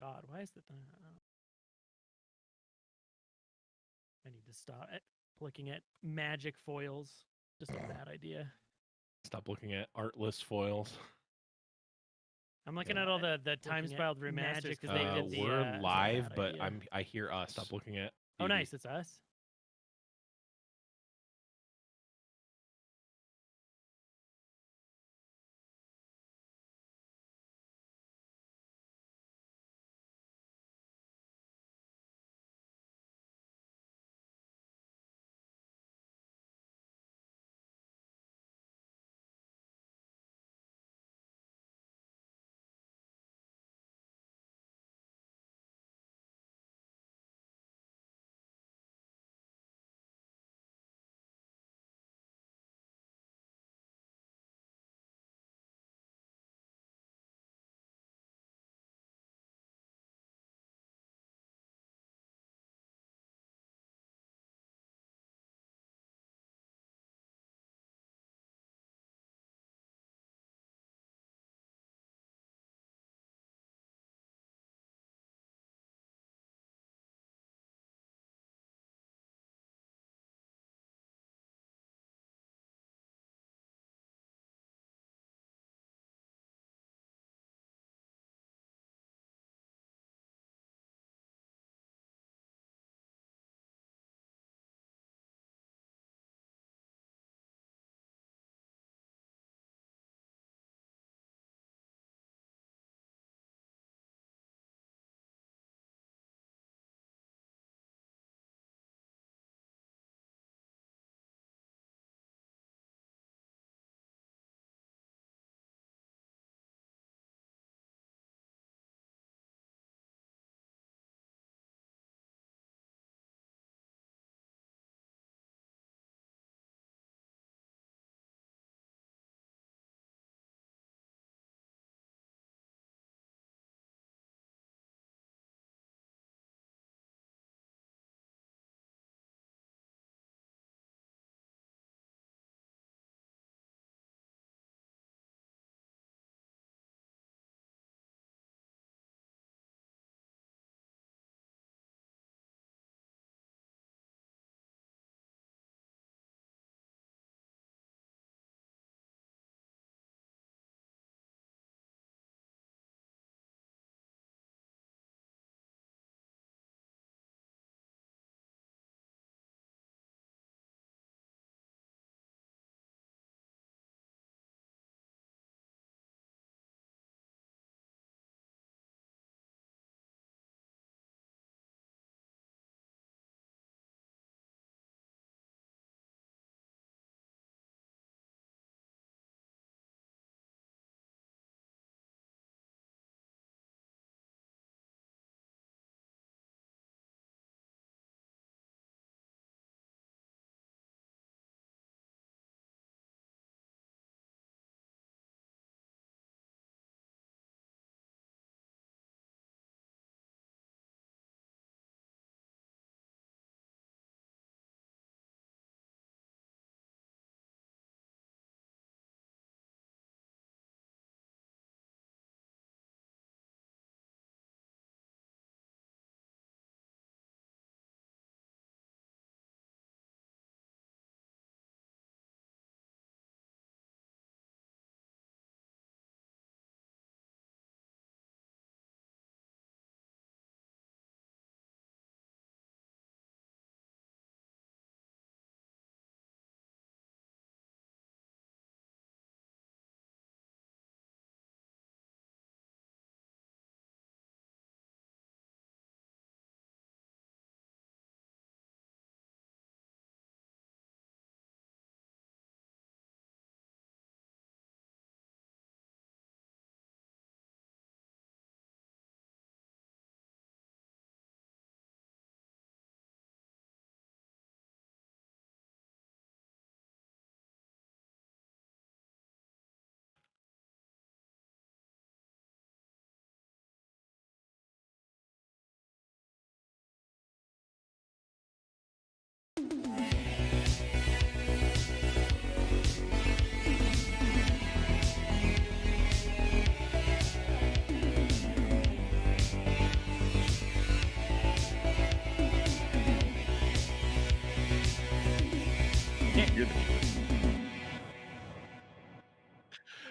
God, why is that? I need to stop looking at magic foils. Just a bad idea. Stop looking at artless foils. I'm looking at all the time spelled remasters because they did the. We're live, but idea. I hear us. Stop looking at. Oh, nice! It's us.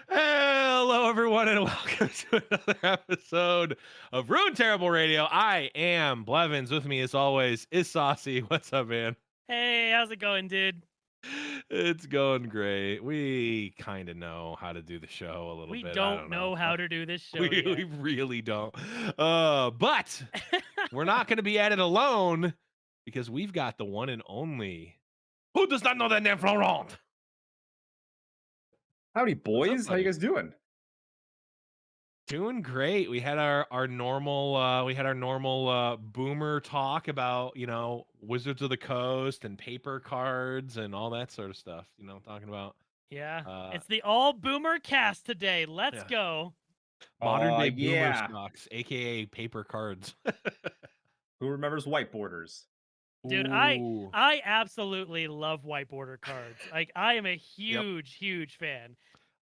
Hello, everyone, and welcome to another episode of Runeterrable Radio. I am Blevins. With me, as always, is Saucy. What's up, man? Hey, how's it going, dude? It's going great. We kind of know how to do the show a little We bit. I don't don't know how to do this show We yet. really don't. But we're not going to be at it alone because we've got the one and only. Who does not know that name, Fleurant? Howdy, What's up, boys. How you buddy? guys doing? Doing great. We had our normal boomer talk about, Wizards of the Coast and paper cards and all that sort of stuff, talking about Yeah, uh it's the all boomer cast today. Let's yeah, go. modern day boomer Yeah. stocks, aka paper cards. Who remembers white borders? Dude, Ooh. I absolutely love white border cards. Like, I am a Yep. huge fan.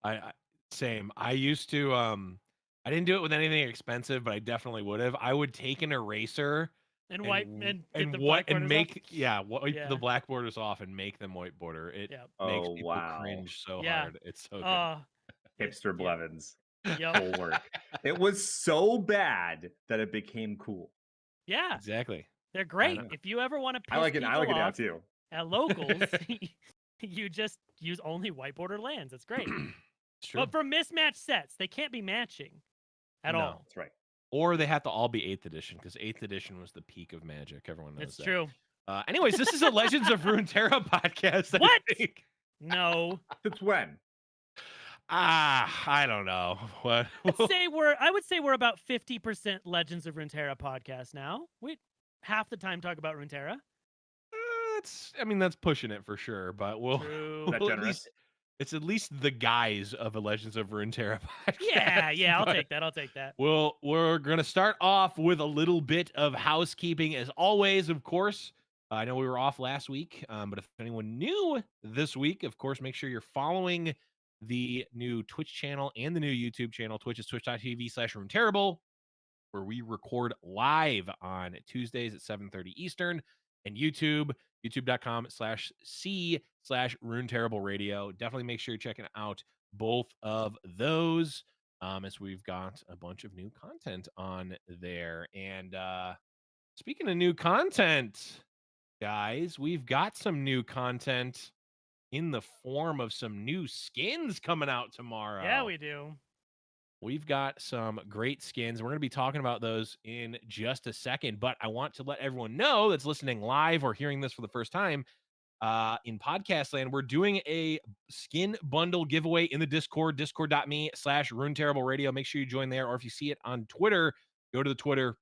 I same. I used to I didn't do it with anything expensive, but I definitely would have. I would take an eraser And and white and get the what black borders and off. make wipe Yeah. the black borders off and make them white border. It Yeah. makes Oh, people wow. cringe so Yeah. hard. It's so good. Hipster yeah. Blevins. Yup. Full work. It was so bad that it became cool. Yeah, Exactly. they're great. know. If you ever want to piss I like it. people I like it now off too. at locals, you just use only white border lands. It's great. It's true. But for mismatched sets, they can't be matching at No. all. That's right. Or they have to all be 8th edition because 8th edition was the peak of Magic. Everyone knows It's that. true. Anyways, this is a Legends of Runeterra podcast. What? I think. No. Since when? I don't know. What? I would say we're about 50% Legends of Runeterra podcast now. We half the time talk about Runeterra. That's pushing it for sure, but we'll, True. Is that we'll at generous? least, it's at least the guise of a Legends of Runeterra podcast. Yeah, I'll but take that. I'll take that. we're gonna start off with a little bit of housekeeping, as always. Of course, I know we were off last week, but if anyone new this week, of course, make sure you're following the new Twitch channel and the new YouTube channel. Twitch is twitch.tv/Runeterrable, where we record live on Tuesdays at 7:30 Eastern, and youtube.com/c/Runeterrable Radio. Definitely make sure you're checking out both of those, as we've got a bunch of new content on there. And speaking of new content, guys, we've got some new content in the form of some new skins coming out tomorrow. Yeah, we do. We've got some great skins. We're going to be talking about those in just a second, but I want to let everyone know that's listening live or hearing this for the first time in podcast land, we're doing a skin bundle giveaway in the Discord, discord.me/Runeterrable Radio. Make sure you join there, or if you see it on Twitter, go to the Twitter,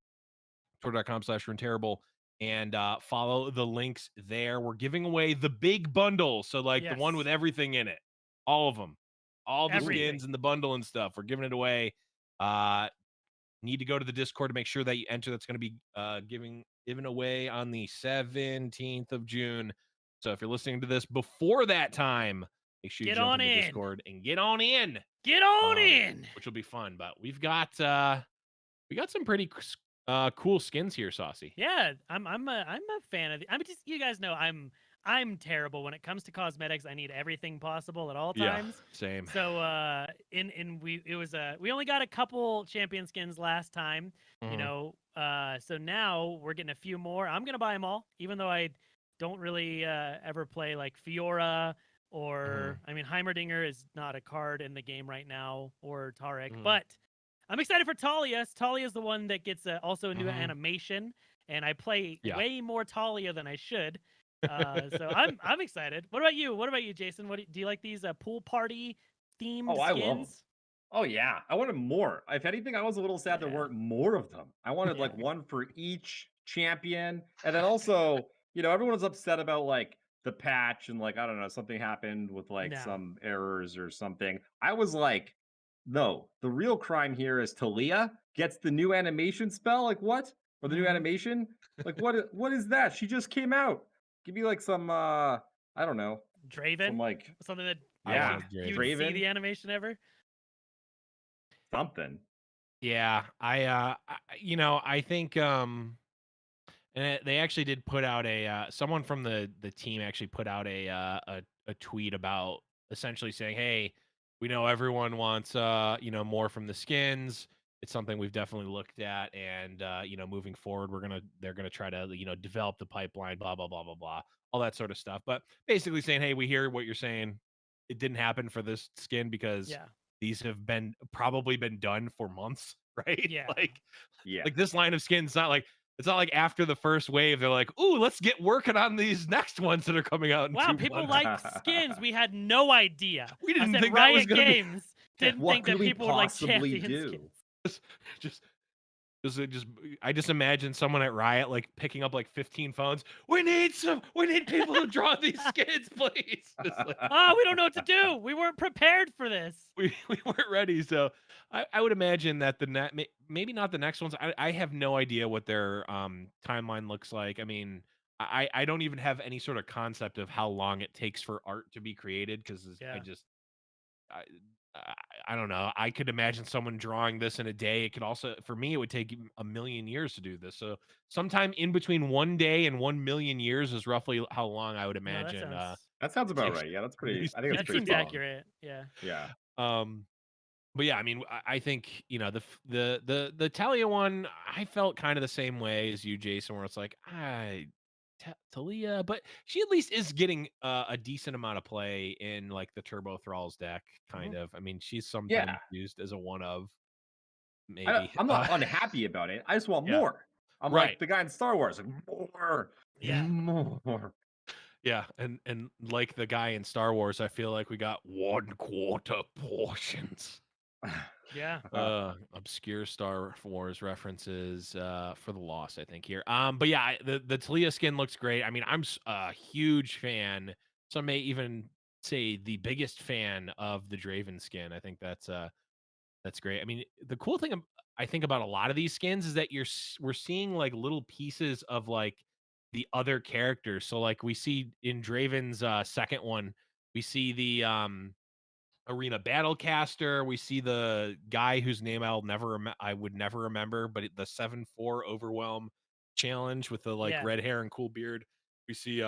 twitter.com/Runeterrable, and follow the links there. We're giving away the big bundle, so like the one with Yes. everything in it, all of them, all the Everything. skins and the bundle and stuff. We're giving it away. Need to go to the Discord to make sure that you enter. That's going to be given away on the 17th of June. So if you're listening to this before that time, make sure you Get jump on in the in. Discord and get on in. Get on in. Which will be fun. But we got some pretty cool skins here, Saucy. Yeah, I'm a fan of. Just you guys know I'm terrible when it comes to cosmetics. I need everything possible at all times. Yeah, same. So we only got a couple champion skins last time, so now we're getting a few more. I'm gonna buy them all, even though I don't really ever play like Fiora or I mean Heimerdinger is not a card in the game right now, or Tarek, but I'm excited for Talia. Talia is the one that gets also a new animation, and I play way more Talia than I should. So I'm excited. What about you, Jason? Do you like these pool party themed skins? I love them. Oh yeah, I wanted more. If anything, I was a little sad there weren't more of them. I wanted like one for each champion, and then also, everyone's upset about like the patch and like I don't know, something happened with like some errors or something. I was like, no, the real crime here is Talia gets the new animation spell. Like what? Or the new animation? Like what is that? She just came out. Give me like some I don't know. Draven? Some like something that you'd Draven. see the animation ever? Something. Yeah, I think and they actually did put out a someone from the team actually put out a a tweet about essentially saying, "Hey, we know everyone wants more from the skins. It's something we've definitely looked at, and moving forward, they're gonna try to develop the pipeline, blah blah blah blah blah, all that sort of stuff." But basically saying, "Hey, we hear what you're saying. It didn't happen for this skin because Yeah. these have probably been done for months, right? Yeah. Yeah. Like this line of skins, it's not like after the first wave, they're like, "Ooh, let's get working on these next ones that are coming out in Wow, 2 people months." like skins. We had no idea. We I didn't said think that was Riot gonna be Games didn't What think could that we people would like possibly champion do? skins. just just I just imagine someone at Riot like picking up like 15 phones. We need people to draw these skins, please. Just like, Oh, we don't know what to do. We weren't prepared for this. we weren't ready. So I would imagine that maybe not the next ones. I have no idea what their timeline looks like. I mean, I don't even have any sort of concept of how long it takes for art to be created because Yeah. I, I don't know. I could imagine someone drawing this in a day. It could also, for me, it would take a million years to do this. So sometime in between 1 day and 1 million years is roughly how long I would No, imagine. That sounds it about takes right. Yeah, that's for pretty. these I think that's that pretty seems spot on. accurate. Yeah. Yeah. But yeah, I mean, I think the Talia one, I felt kind of the same way as you, Jason, where it's like, Talia, but she at least is getting a decent amount of play in like the Turbo Thralls deck, kind of. I mean, she's Yeah. sometimes used as a one of, maybe. I'm not unhappy about it. I just want Yeah. more. I'm Right. like the guy in Star Wars, like more, Yeah. more. Yeah, and like the guy in Star Wars, I feel like we got 1/4 portions. Yeah. Obscure Star Wars references for the loss, I think here. But yeah, the Talia skin looks great. I mean, I'm a huge fan. Some may even say the biggest fan of the Draven skin. I think that's great. I mean, the cool thing I think about a lot of these skins is that we're seeing like little pieces of like the other characters. So like we see in Draven's second one, we see the arena battlecaster. We see the guy whose name I would never remember, but the 7-4 overwhelm challenge with the like Yeah. red hair and cool beard. We see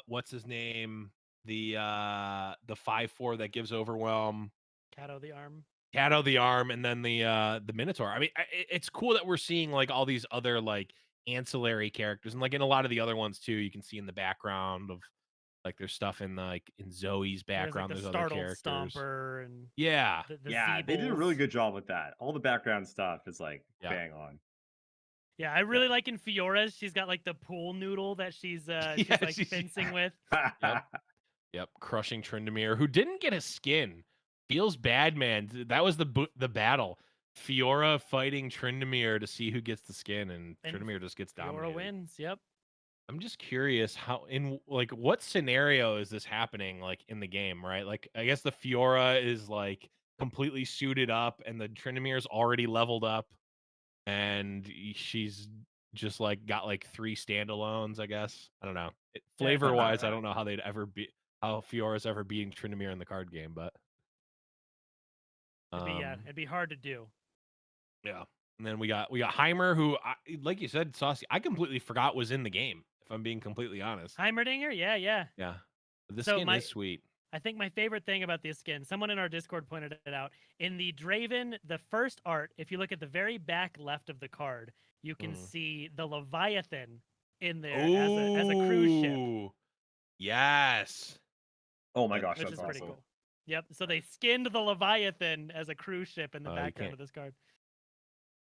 what's his name? The 5-4 that gives overwhelm. Cato the Arm. And then the Minotaur. I mean, it's cool that we're seeing like all these other like ancillary characters, and like in a lot of the other ones too, you can see in the background of like there's stuff in in Zoe's background. There's There's like the other startled characters. stomper and Yeah. the Yeah, they did a really Zeebles. good job with that. All the background stuff is like Yeah. bang on. Yeah, I really like in Fiora's. She's got like the pool noodle that she's like fencing with. Yep. Crushing Tryndamere, who didn't get a skin. Feels bad, man. That was the battle. Fiora fighting Tryndamere to see who gets the skin, and Tryndamere just gets dominated. Fiora wins. Yep. I'm just curious how in like what scenario is this happening like in the game, right? Like I guess the Fiora is like completely suited up and the Tryndamere's already leveled up and she's just like got like 3 standalones, I guess. I don't know. Flavor wise, I don't know how Fiora's ever beating Tryndamere in the card game, but it'd be hard to do. Yeah. And then we got Heimer, who like you said, Saucy, I completely forgot was in the game, if I'm being completely honest. Heimerdinger? Yeah. Yeah. This skin is sweet. I think my favorite thing about this skin, someone in our Discord pointed it out. In the Draven, the first art, if you look at the very back left of the card, you can see the Leviathan in there as a cruise ship. Yes. Oh my gosh, which that's is pretty awesome. cool. Yep. So they skinned the Leviathan as a cruise ship in the background of this card.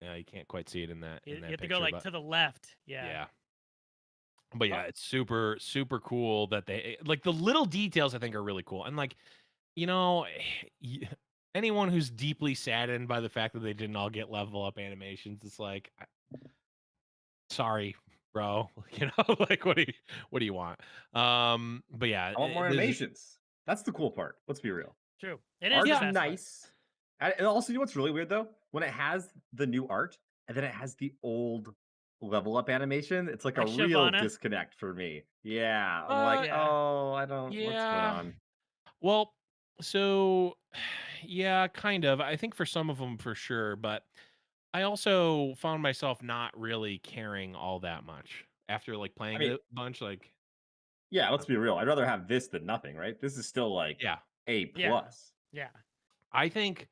Yeah, you can't quite see it in that. You in that have picture, to go like to the left. Yeah. Yeah. But yeah, it's super, super cool that they like the little details I think are really cool. And like, anyone who's deeply saddened by the fact that they didn't all get level up animations, it's like, sorry, bro. Like what do you want? But yeah, I want more animations. That's the cool part. Let's be real. True. It is Art's the best nice. And also, you know what's really weird though? When it has the new art and then it has the old level up animation, it's like a real disconnect for me. Yeah. I'm like, oh, I don't what's going on? Well, so yeah, kind of. I think for some of them for sure, but I also found myself not really caring all that much after like playing it a bunch. Like, Yeah, let's be real. I'd rather have this than nothing, right? This is still like Yeah. A Yeah. plus. Yeah. I think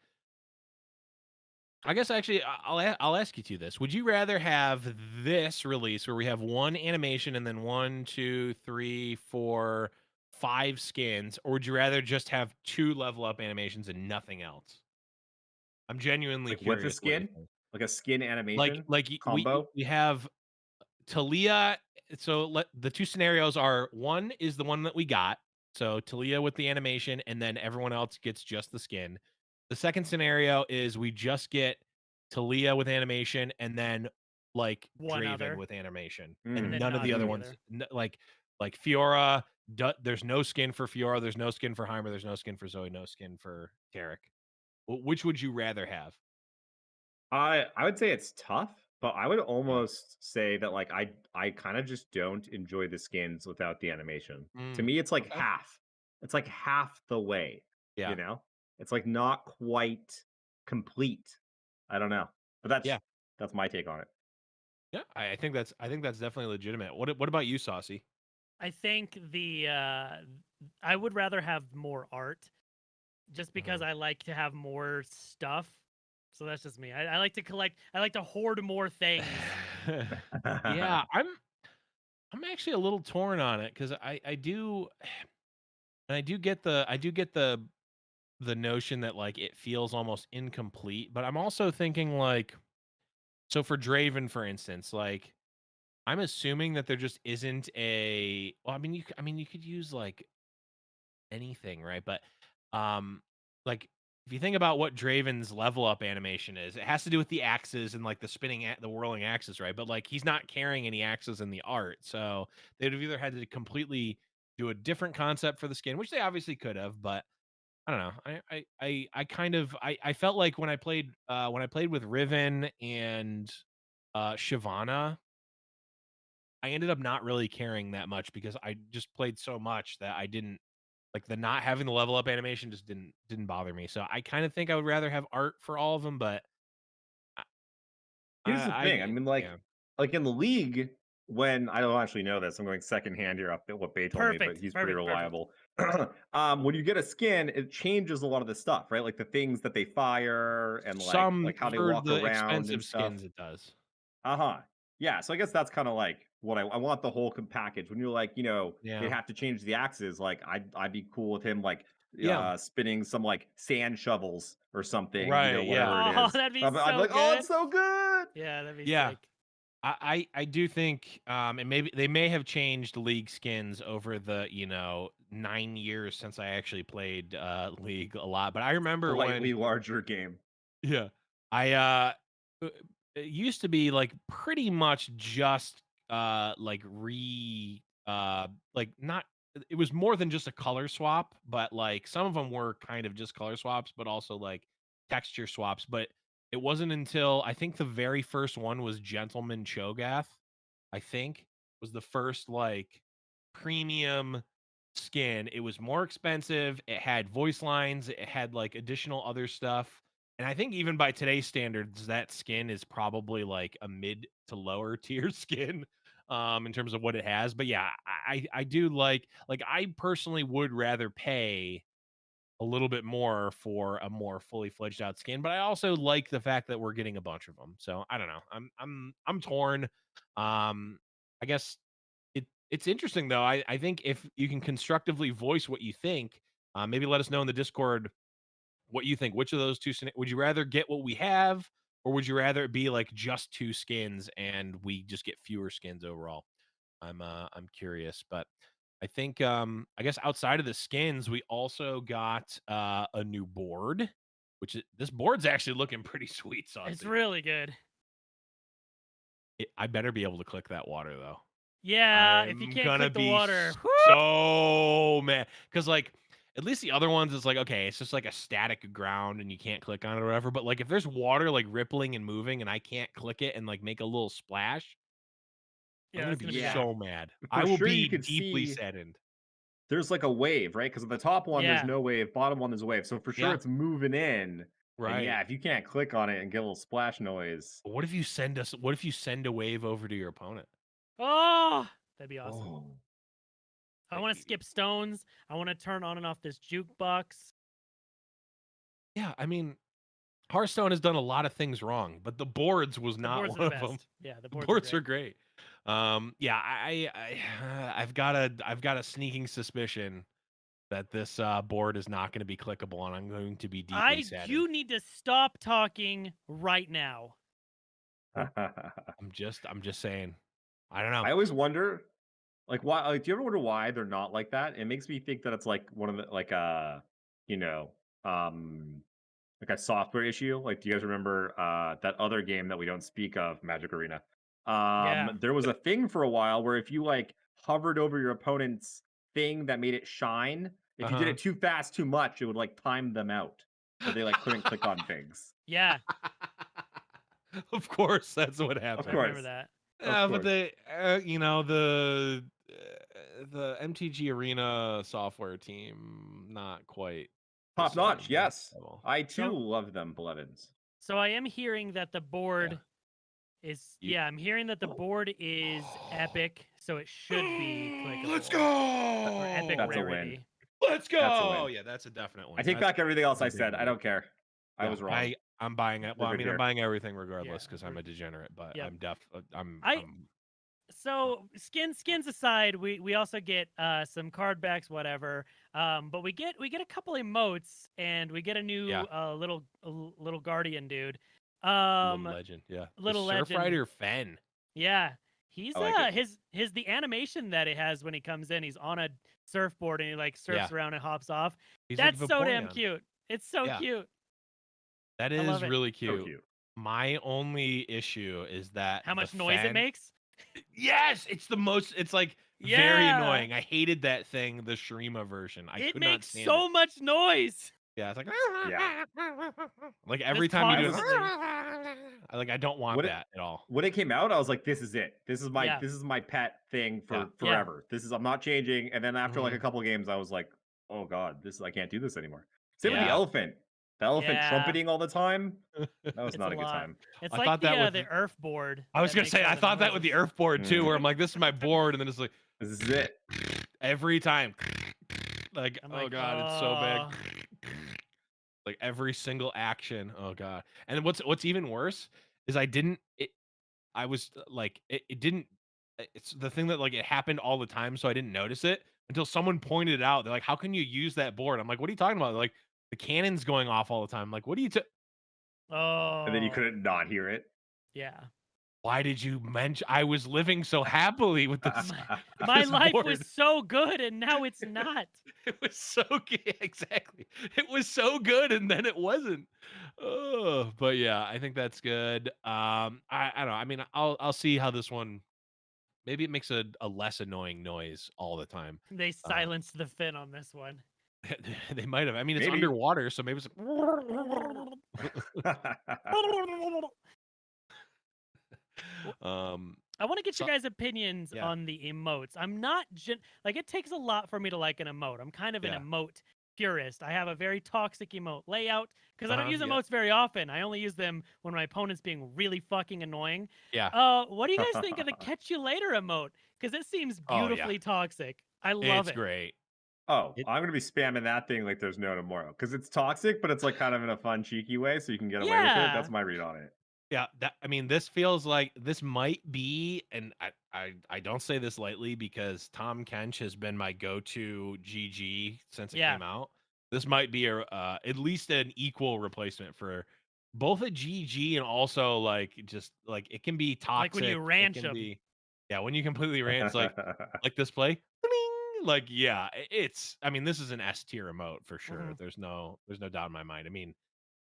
I guess actually I'll ask you this. Would you rather have this release where we have one animation and then 1, 2, 3, 4, 5 skins, or would you rather just have 2 level up animations and nothing else? I'm genuinely Like with a curious what you skin, think. like a skin animation We combo. we have Talia. So the two scenarios are, one is the one that we got. So Talia with the animation, and then everyone else gets just the skin. The second scenario is we just get Talia with animation, and then like One Draven other, with animation, and and Mm, then none of not the other any mm. ones. other. Like Fiora. There's no skin for Fiora. There's no skin for Heimer. There's no skin for Zoe. No skin for Tarek. Which would you rather have? I would say it's tough, but I would Mm. almost say that like I kind of just don't enjoy the skins without the animation. To Mm. me, it's like Okay. half. It's like half the way, you Yeah. know? It's like not quite complete. I don't know. But Yeah. that's my take on it. Yeah, I think that's definitely legitimate. What about you, Saucy? I think I would rather have more art just because Mhm. I like to have more stuff. So that's just me. I like to collect. I like to hoard more things. Yeah, I'm actually a little torn on it because I do and I do get the notion that like it feels almost incomplete, but I'm also thinking like, so for Draven, for instance, like I'm assuming that there just isn't a, well, I mean you could use like anything, right? But um like if you think about what Draven's level up animation is, it has to do with the axes and like the the whirling axes, right? But like he's not carrying any axes in the art. So they'd have either had to completely do a different concept for the skin, which they obviously could have, but I don't know. I kind of I felt like when I played with Riven and Shyvana, I ended up not really caring that much because I just played so much that I didn't like the not having the level up animation just didn't bother me. So I kind of think I would rather have art for all of them, but I, Here's the thing. I mean, yeah. like in the league, when I don't actually know this, I'm going secondhand here up what Bay told me, but Perfect. he's pretty Perfect. Perfect. reliable. When you get a skin, it changes a lot of the stuff, right? Like the things that they fire and Some like how they for walk the around and expensive stuff. skins it does. Uh-huh. Yeah, so I guess that's kind of like what I want the whole package. When you're like, they Yeah. have to change the axes, like I'd be cool with him like Yeah. spinning some like sand shovels or something, Right. Yeah. whatever it Oh, is. that'd be I'd be so like, oh, good. it's so good. Yeah, that'd be Yeah. sick. I do think and maybe they may have changed league skins over the 9 years since I actually played league a lot, but I remember when Slightly larger game. yeah I uh, it used to be like pretty much just like like not, it was more than just a color swap, but like some of them were kind of just color swaps but also like texture swaps. But it wasn't until I think the very first one was Gentleman Cho'Gath, I think, was the first like premium skin. It was more expensive. It had voice lines. It had like additional other stuff. And I think even by today's standards, that skin is probably like a mid to lower tier skin in terms of what it has. But yeah, I do like I personally would rather pay a little bit more for a more fully fledged out skin, but I also like the fact that we're getting a bunch of them. So I don't know. I'm torn. I guess it's interesting though. I think if you can constructively voice what you think, maybe let us know in the Discord what you think. Which of those two would you rather get what we have, or would you rather it be like just 2 skins and we just get fewer skins overall? I'm curious, but I think I guess outside of the skins, we also got a new board, this board's actually looking pretty sweet, It's Saucy. really good. I better be able to click that water though. Yeah, if you I'm can't gonna click the be water, so mad because like at least the other ones is like, okay, it's just like a static ground and you can't click on it or whatever. But like if there's water like rippling and moving and I can't click it and like make a little splash, I'm yeah, gonna that's be gonna be Yeah, bad. so mad. I for will sure. You be could deeply see saddened. there's like a wave, right? Because on the top one there's Yeah. no wave, bottom one there's a wave. So for sure Yeah, it's moving in. And right. yeah, if you can't click on it and get a little splash noise, What if you send a wave over to your opponent? Oh, that'd be awesome. oh, I want to skip stones. I want to turn on and off this jukebox. Yeah, I mean, Hearthstone has done a lot of things wrong, but the boards was The not boards one are of the them. best. Yeah, the The boards are great. Yeah, I've got a sneaking suspicion that this board is not going to be clickable, and I'm going to be deeply saddened. You need to stop talking right now. I'm just saying. I don't know. I always wonder, like, why? Like, do you ever wonder why they're not like that? It makes me think that it's like one of the you know, like a software issue. Like, do you guys remember that other game that we don't speak of, Magic Arena? Yeah. There was a thing for a while where if you like hovered over your opponent's thing that made it shine, if you did it too fast, too much, it would like time them out, or they like couldn't click on things. Yeah. Of course, that's what Of happened. I remember course. that. But the the MTG Arena software team, not quite the Top notch, same yes. level. I too So- love them, beloveds. So I am hearing that the board is I'm hearing that the board is epic, so it should be clickable. Let's go. Or epic That's a win. rarity. Let's go. That's a win. Yeah, that's a definite one. I take That's- back everything else I that's a big said. I win. don't care. I Yeah, was wrong. I'm buying it. Well, I We're mean, good I'm here. buying everything regardless Yeah, because I'm a degenerate. But Yep. I'm So skins aside, we also get some card backs, whatever. But we get a couple emotes, and we get a new little guardian dude. little legend. Yeah, little the Surf legend. Rider Fen. Yeah, he's I like his the animation that it has when he comes in. He's on a surfboard and he like surfs around and hops off. He's That's like so damn Vaporeon. cute. It's so cute. That I is love it. really So cute. cute. My only issue is that How the much noise it Fen- makes? Yes, it's the most. It's like very annoying. I hated that thing, the Shurima version. It could not makes stand so it. much noise. Yeah, it's like Yeah. like every time you do it, constantly. like I don't want that at all. When it came out, I was like, "This is it. This is my Yeah. pet thing for Yeah. forever. This is I'm not changing." And then after like a Mhm. couple games, I was like, "Oh god, I can't do this anymore." Same with the Yeah. elephant. The elephant Yeah. trumpeting all the time. That was It's not a a good lot. time. It's I like thought that with the Earth board. I was that gonna makes say all I the thought that with the noises. Earth board too, where I'm like, this is my board, and then it's like This is it. every time, like I'm oh like, god, it's so big. Like every single action, oh god. And what's even worse is I was like it didn't. It's the thing that like it happened all the time, so I didn't notice it until someone pointed it out. They're like, "How can you use that board?" I'm like, "What are you talking about?" They're like, the cannon's going off all the time. I'm like, what are you? And then you couldn't not hear it. Yeah. Why did you mention? I was living so happily with this. My this life board. was so good, and now it's not. It was so good. Exactly. It was so good, and then it wasn't. Oh, but yeah, I think that's good. I don't know. I mean, I'll see how this one. Maybe it makes a less annoying noise all the time. They silenced the fin on this one. They might have. I mean, it's Maybe. underwater, so maybe it's I want to get your guys' opinions on the emotes. I'm not like it takes a lot for me to like an emote. I'm kind of an emote purist. I have a very toxic emote layout because I don't use emotes very often. I only use them when my opponent's being really fucking annoying. Yeah. What do you guys think of the catch you later emote? Because it seems beautifully toxic. I love it. It's great. Oh, I'm gonna be spamming that thing like there's no tomorrow because it's toxic, but it's like kind of in a fun, cheeky way, so you can get away with it. That's my read on it. Yeah, I mean, this feels like this might be, and I don't say this lightly because Tom Kench has been my go-to GG since it came out. This might be at least an equal replacement for both a GG and also like just like it can be toxic. Like when you ranch them. Yeah, when you completely ranch like this play. Like it's. I mean, this is an S tier remote for sure. Mm-hmm. There's no doubt in my mind. I mean.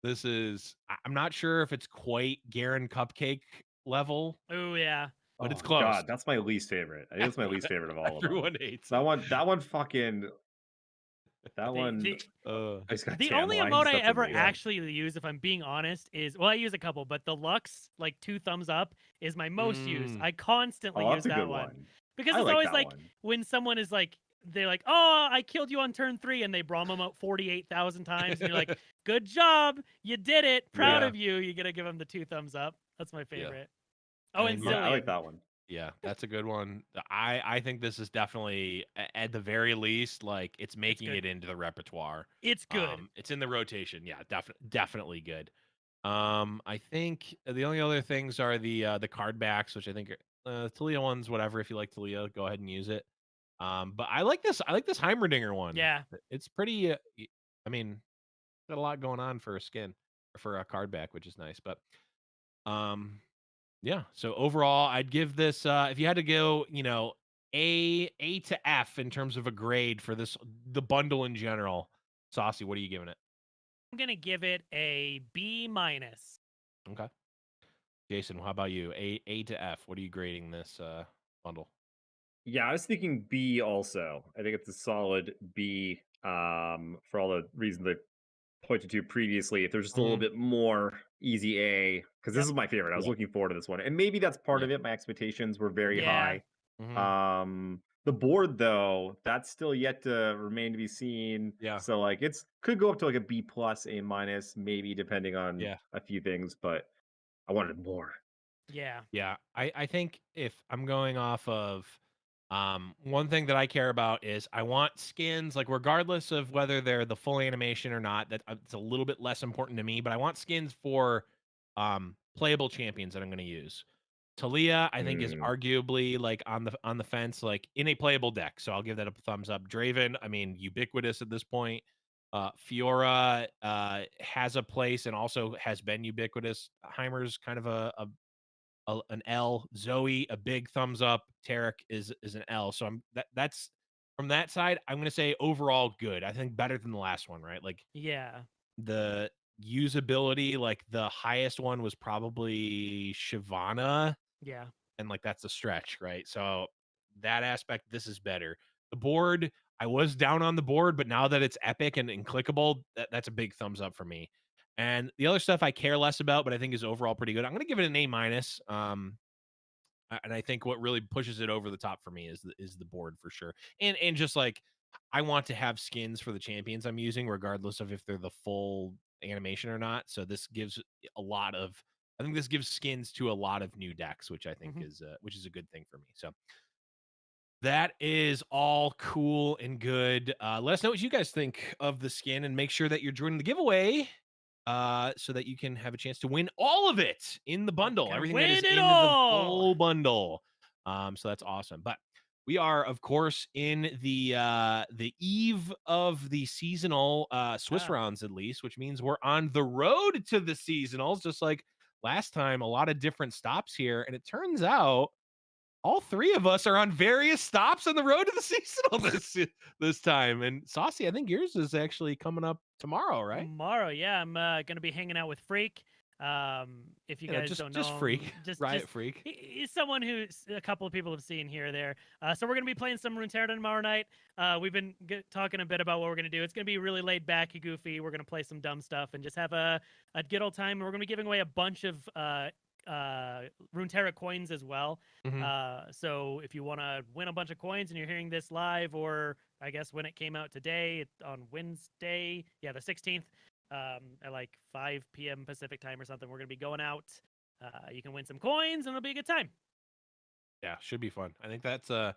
This is, I'm not sure if it's quite Garen Cupcake level. Oh, yeah. But it's close. God, that's my least favorite. I think it's my least favorite of all of them. Everyone hates that one. That one fucking. That one. The only emote I ever actually use, if I'm being honest, is, well, I use a couple, but the Lux, like 2 thumbs up, is my most used. I constantly use that one. Because it's always like when someone is like, they're like, oh, I killed you on turn 3, and they Braum them out 48,000 times, and you're like, good job, you did it, proud of you. You gotta give them the 2 thumbs up. That's my favorite. Oh, and I like that one. Yeah, that's a good one. I think this is definitely at the very least, like it's It's making good. it into the repertoire. It's good. It's in the rotation. Yeah, definitely good. I think the only other things are the card backs, which I think are Talia ones, whatever. If you like Talia, go ahead and use it. But I like this. I like this Heimerdinger one. Yeah. It's pretty. I mean, got a lot going on for a skin or for a card back, which is nice. But um, yeah. So overall, I'd give this. If you had to go, A to F in terms of a grade for the bundle in general. Saucy, what are you giving it? I'm gonna give it a B minus. Okay. Jason, how about you? A to F. What are you grading this bundle? Yeah, I was thinking B also. I think it's a solid B for all the reasons I pointed to previously. If there's just a little Mhm. bit more, easy A, because this Yep. is my favorite. I was Yeah. looking forward to this one. And maybe that's part Yeah. of it. My expectations were very Yeah. high. Mhm. The board though, that's still yet to remain to be seen. Yeah. So like it's could go up to like a B plus, A minus, maybe depending on Yeah. a few things, but I wanted more. Yeah. Yeah. I think if I'm going off of one thing that I care about is I want skins, like regardless of whether they're the full animation or not, that it's a little bit less important to me, but I want skins for playable champions that I'm going to use. Talia, I think, is Mm. arguably like on the fence, like in a playable deck. So I'll give that a thumbs up. Draven, I mean, ubiquitous at this point. Fiora has a place and also has been ubiquitous. Heimer's kind of an L. Zoe, a big thumbs up. Tarek is an L. So that's from that side. I'm gonna say overall good. I think better than the last one, right? Like Yeah. the usability, like the highest one was probably Shyvana, Yeah. and like that's a stretch, right? So that aspect, this is better. The board, I was down on the board, but now that it's epic and clickable, that's a big thumbs up for me. And the other stuff I care less about, but I think is overall pretty good. I'm gonna give it an A minus. And I think what really pushes it over the top for me is the board for sure. And just like I want to have skins for the champions I'm using, regardless of if they're the full animation or not. So this gives a lot of I think this gives skins to a lot of new decks, which I think Hmm. is which is a good thing for me. So that is all cool and good. Let us know what you guys think of the skin and make sure that you're joining the giveaway so that you can have a chance to win all of it in the We're bundle, gonna everything that is win it in the all. full bundle. So that's awesome. But we are, of course, in the eve of the seasonal Swiss Ah, rounds, at least, which means we're on the road to the seasonals, just like last time. A lot of different stops here, and it turns out all three of us are on various stops on the road to the seasonal this time. And Saucy, I think yours is actually coming up tomorrow, right? tomorrow, yeah, I'm gonna be hanging out with Freak. If you You know, guys just don't just know him, freak, riot freak. he's someone who a couple of people have seen here or there. So we're gonna be playing some Runeterrable tomorrow night. We've been talking a bit about what we're gonna do. It's gonna be really laid back, goofy. We're gonna play some dumb stuff and just have a good old time. And we're gonna be giving away a bunch of Runeterra coins as well. Hmm. So if you want to win a bunch of coins and you're hearing this live, or I guess when it came out today on Wednesday, yeah, the 16th, at like 5 p.m. Pacific time or something, we're gonna be going out. You can win some coins and it'll be a good time. Yeah, should be fun. I think that's a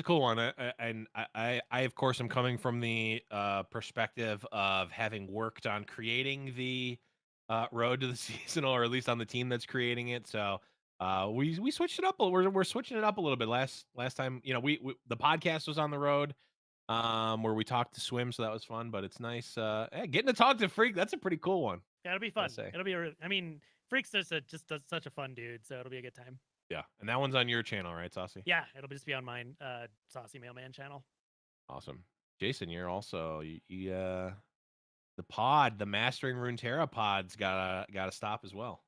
cool one. I of course am coming from the perspective of having worked on creating the road to the seasonal, or at least on the team that's creating it. So we switched it up. We're switching it up a little bit. Last time, we the podcast was on the road, where we talked to Swim, so that was fun. But it's nice getting to talk to Freak. That's a pretty cool one, Yeah, it'll be gotta fun. say. It'll be I mean, Freak's just such a fun dude, so it'll be a good time. Yeah, and that one's on your channel, right, Saucy? Yeah, it'll just be on mine, Saucy Mailman channel. Awesome. Jason, you're also the pod, the Mastering Runeterra pod's gotta stop as well.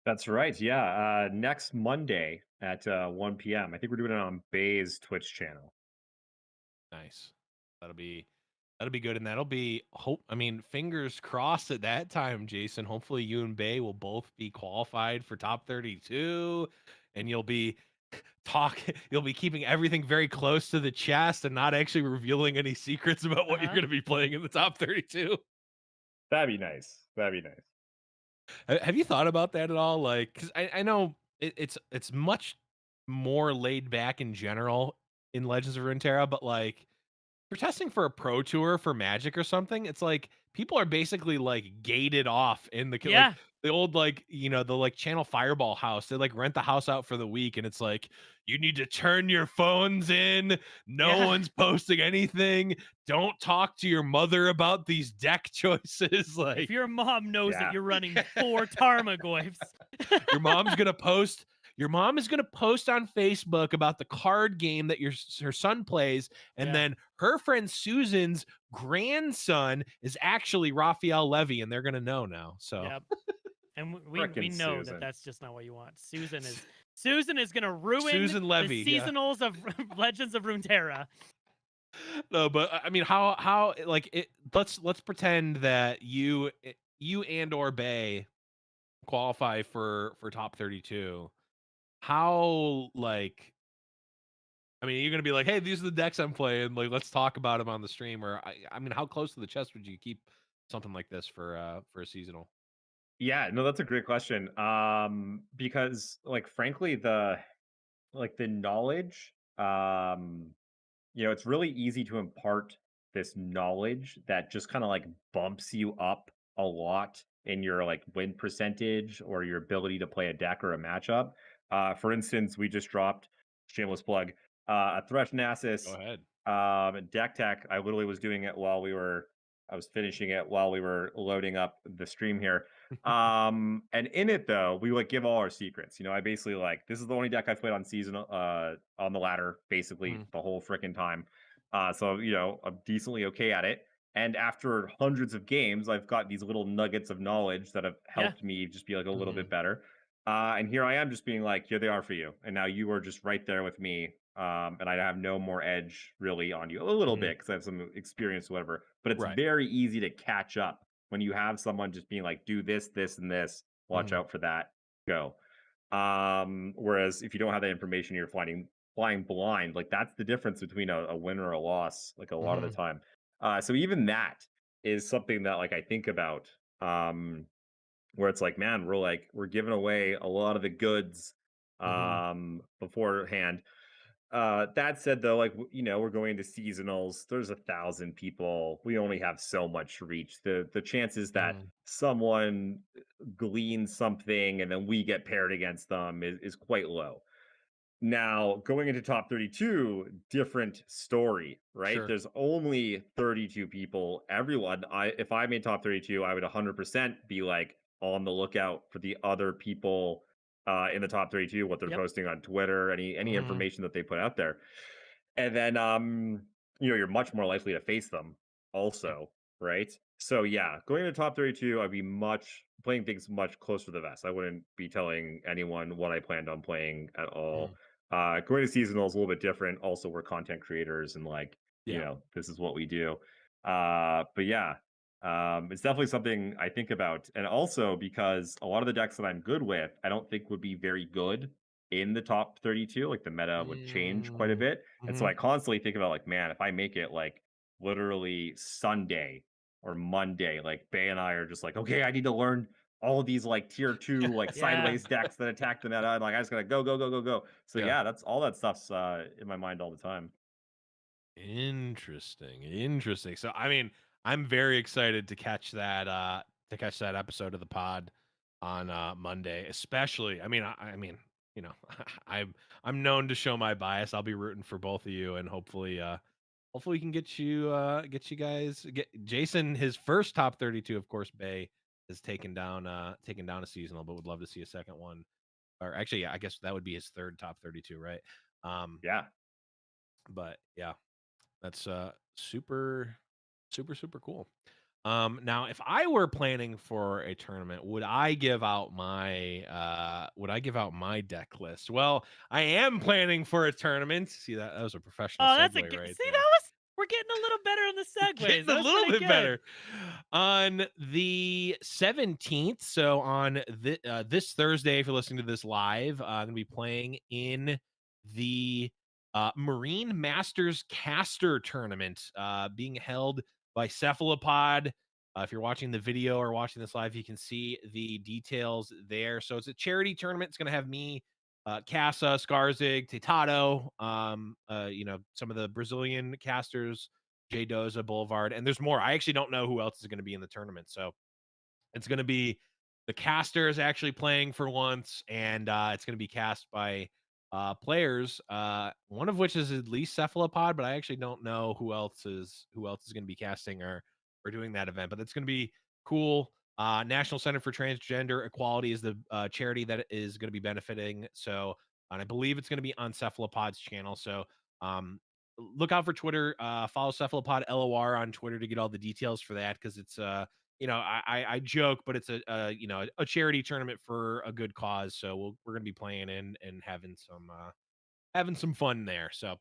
That's right. Yeah. Next Monday at 1 p.m. I think we're doing it on Bay's Twitch channel. Nice. That'll be that'll be good, and that'll be hope. I mean, fingers crossed at that time, Jason. Hopefully, you and Bay will both be qualified for top 32, and you'll be You'll be keeping everything very close to the chest and not actually revealing any secrets about what you're Uh-huh. going to be playing in the top 32. That'd be nice. That'd be nice. Have you thought about that at all? Like, 'cause I know it's much more laid back in general in Legends of Runeterra, but like for testing for a pro tour for Magic or something, it's like people are basically like gated off in the like Yeah. the old like the like Channel Fireball house. They like rent the house out for the week, and it's like you need to turn your phones in. No Yeah. one's posting anything. Don't talk to your mother about these deck choices. If Like your mom knows that Yeah. you're running 4 Tarmogoyfs. your mom's gonna post. Your mom is going to post on Facebook about the card game that her son plays, and Yeah. then her friend Susan's grandson is actually Raphael Levy, and they're going to know now. So, Yep. And we Frickin' know that Susan. that's just not what you want. Susan is going to ruin Susan the Levy, yeah. seasonals of Legends of Runeterra. No, but I mean, how like it? Let's pretend that you and or Bay qualify for top 32. How like? I mean, you're gonna be like, "Hey, these are the decks I'm playing. Like, let's talk about them on the stream." Or, I mean, how close to the chest would you keep something like this for a seasonal? Yeah, no, that's a great question. Because like frankly, the knowledge, it's really easy to impart this knowledge that just kind of like bumps you up a lot in your like win percentage or your ability to play a deck or a matchup. For instance, we just dropped shameless plug a Thresh Go Nasus ahead. deck tech. I literally was doing it while I was finishing it while we were loading up the stream here. And in it though, we like give all our secrets. I basically like this is the only deck I've played on seasonal on the ladder basically Mhm, the whole freaking time. So I'm decently okay at it. And after hundreds of games, I've got these little nuggets of knowledge that have Yeah. helped me just be like a little mhm, bit better. And here I am just being like, here they are for you. And now you are just right there with me. And I have no more edge really on you. A little mhm. bit because I have some experience, whatever. But it's Right. very easy to catch up when you have someone just being like, do this, this, and this. Watch Mhm, out for that. Go. Whereas if you don't have that information, you're flying blind. Like that's the difference between a win or a loss, like a lot of the mhm, time. So even that is something that like I think about. Where it's like, man, we're giving away a lot of the goods mhm, beforehand. That said, though, like we're going to seasonals. There's 1,000 people. We only have so much reach. The chances that mhm, someone gleans something and then we get paired against them is quite low. Now, going into top 32, different story, right? sure. There's only 32 people. Everyone, if I made top 32, I would 100% be like on the lookout for the other people in the top 32, what they're Yep. posting on Twitter, any Mhm, information that they put out there. And then you're much more likely to face them yep. also, right? So yeah, going to top 32, I'd be much playing things much closer to the vest. I wouldn't be telling anyone what I planned on playing at all. Mhm, Going to seasonal is a little bit different. Also, we're content creators and like, yeah. this is what we do. But yeah, it's definitely something I think about. And also because a lot of the decks that I'm good with, I don't think would be very good in the top 32. Like the meta would change quite a Mm, bit. And so mhm. I constantly think about like, man, if I make it like literally Sunday or Monday, like Bay and I are just like, okay, I need to learn all of these like tier two, like Yeah. sideways decks that attack the meta. And like I just gotta go, go, go, go, go. So Yeah. yeah, that's all that stuff's in my mind all the time. Interesting. Interesting. So I mean, I'm very excited to catch that episode of the pod on Monday, especially. I mean, you know, I'm known to show my bias. I'll be rooting for both of you, and hopefully we can get you guys get Jason his first top 32, of course. Bay has taken down a seasonal, but would love to see a second one. Or actually, yeah, I guess that would be his third top 32, right? Um, Yeah. but yeah, that's super, super, super cool. Now if I were planning for a tournament, would I give out my deck list? Well, I am planning for a tournament. See that was a professional Oh, that's a segue good. right See, there. that was we're getting a little better on the segues. Getting a That was little pretty bit good. better. On the 17th, so on this Thursday, if you're listening to this live, I'm going to be playing in the Marine Masters Caster Tournament being held by Cephalopod. If you're watching the video or watching this live, you can see the details there. So it's a charity tournament. It's going to have me Casa, Skarzig, Titado, some of the Brazilian casters, J Doza, Boulevard, and there's more. I actually don't know who else is going to be in the tournament. So it's going to be the casters actually playing for once, and it's going to be cast by players, one of which is at least Cephalopod, but I actually don't know who else is going to be casting or doing that event. But it's going to be cool. National Center for Transgender Equality is the charity that is going to be benefiting. So, and I believe it's going to be on Cephalopod's channel. So, look out for Twitter. Follow Cephalopod LOR on Twitter to get all the details for that, because it's I joke, but it's a charity tournament for a good cause. So we're gonna be playing in and having some fun there. So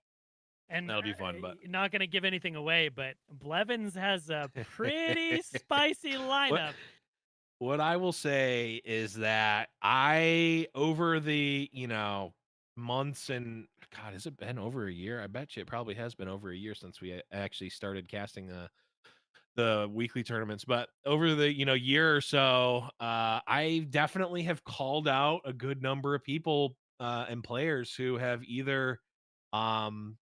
And that'll be fun. But not going to give anything away, but Blevins has a pretty spicy lineup. What I will say is that I, over the months, and God, has it been over a year? I bet you it probably has been over a year since we actually started casting the weekly tournaments. But over the year or so, I definitely have called out a good number of people and players who have either um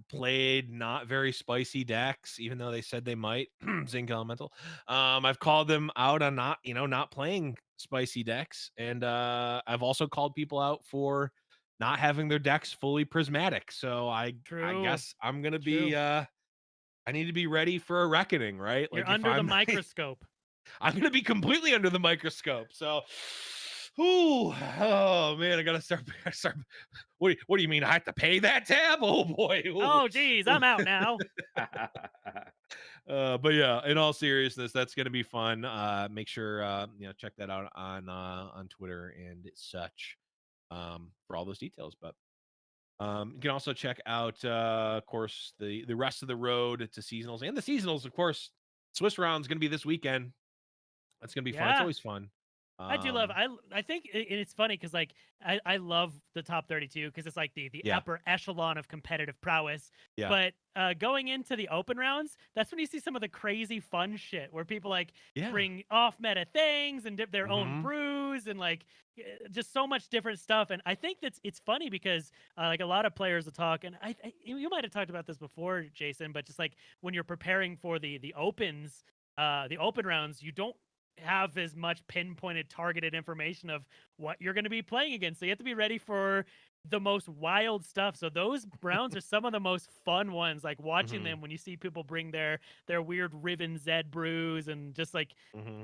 played not very spicy decks, even though they said they might. Zinc Elemental. I've called them out on not playing spicy decks, and I've also called people out for not having their decks fully prismatic. So I True. guess I'm gonna True. be I need to be ready for a reckoning, right? You're Like, if under the I'm microscope. I'm gonna be completely under the microscope. So, oh man, I gotta start. What do you mean? I have to pay that tab? Oh boy. Ooh. Oh geez, I'm out now. But yeah, in all seriousness, that's gonna be fun. Make sure check that out on Twitter and such for all those details. But you can also check out, of course, the rest of the road to seasonals, and the seasonals, of course. Swiss round's gonna be this weekend. That's gonna be fun. It's Yeah. always fun. I do love. I think it's funny because like I love the top 32 because it's like the Yeah. upper echelon of competitive prowess. Yeah. But going into the open rounds, that's when you see some of the crazy fun shit where people like Yeah. bring off meta things and dip their own Mhm. brews and like just so much different stuff. And I think it's funny because like a lot of players will talk, and you might have talked about this before, Jason, but just like when you're preparing for the opens, the open rounds, you don't have as much pinpointed targeted information of what you're going to be playing against. So you have to be ready for the most wild stuff. So those rounds are some of the most fun ones, like watching them when you see people bring their weird Riven Zed brews and just like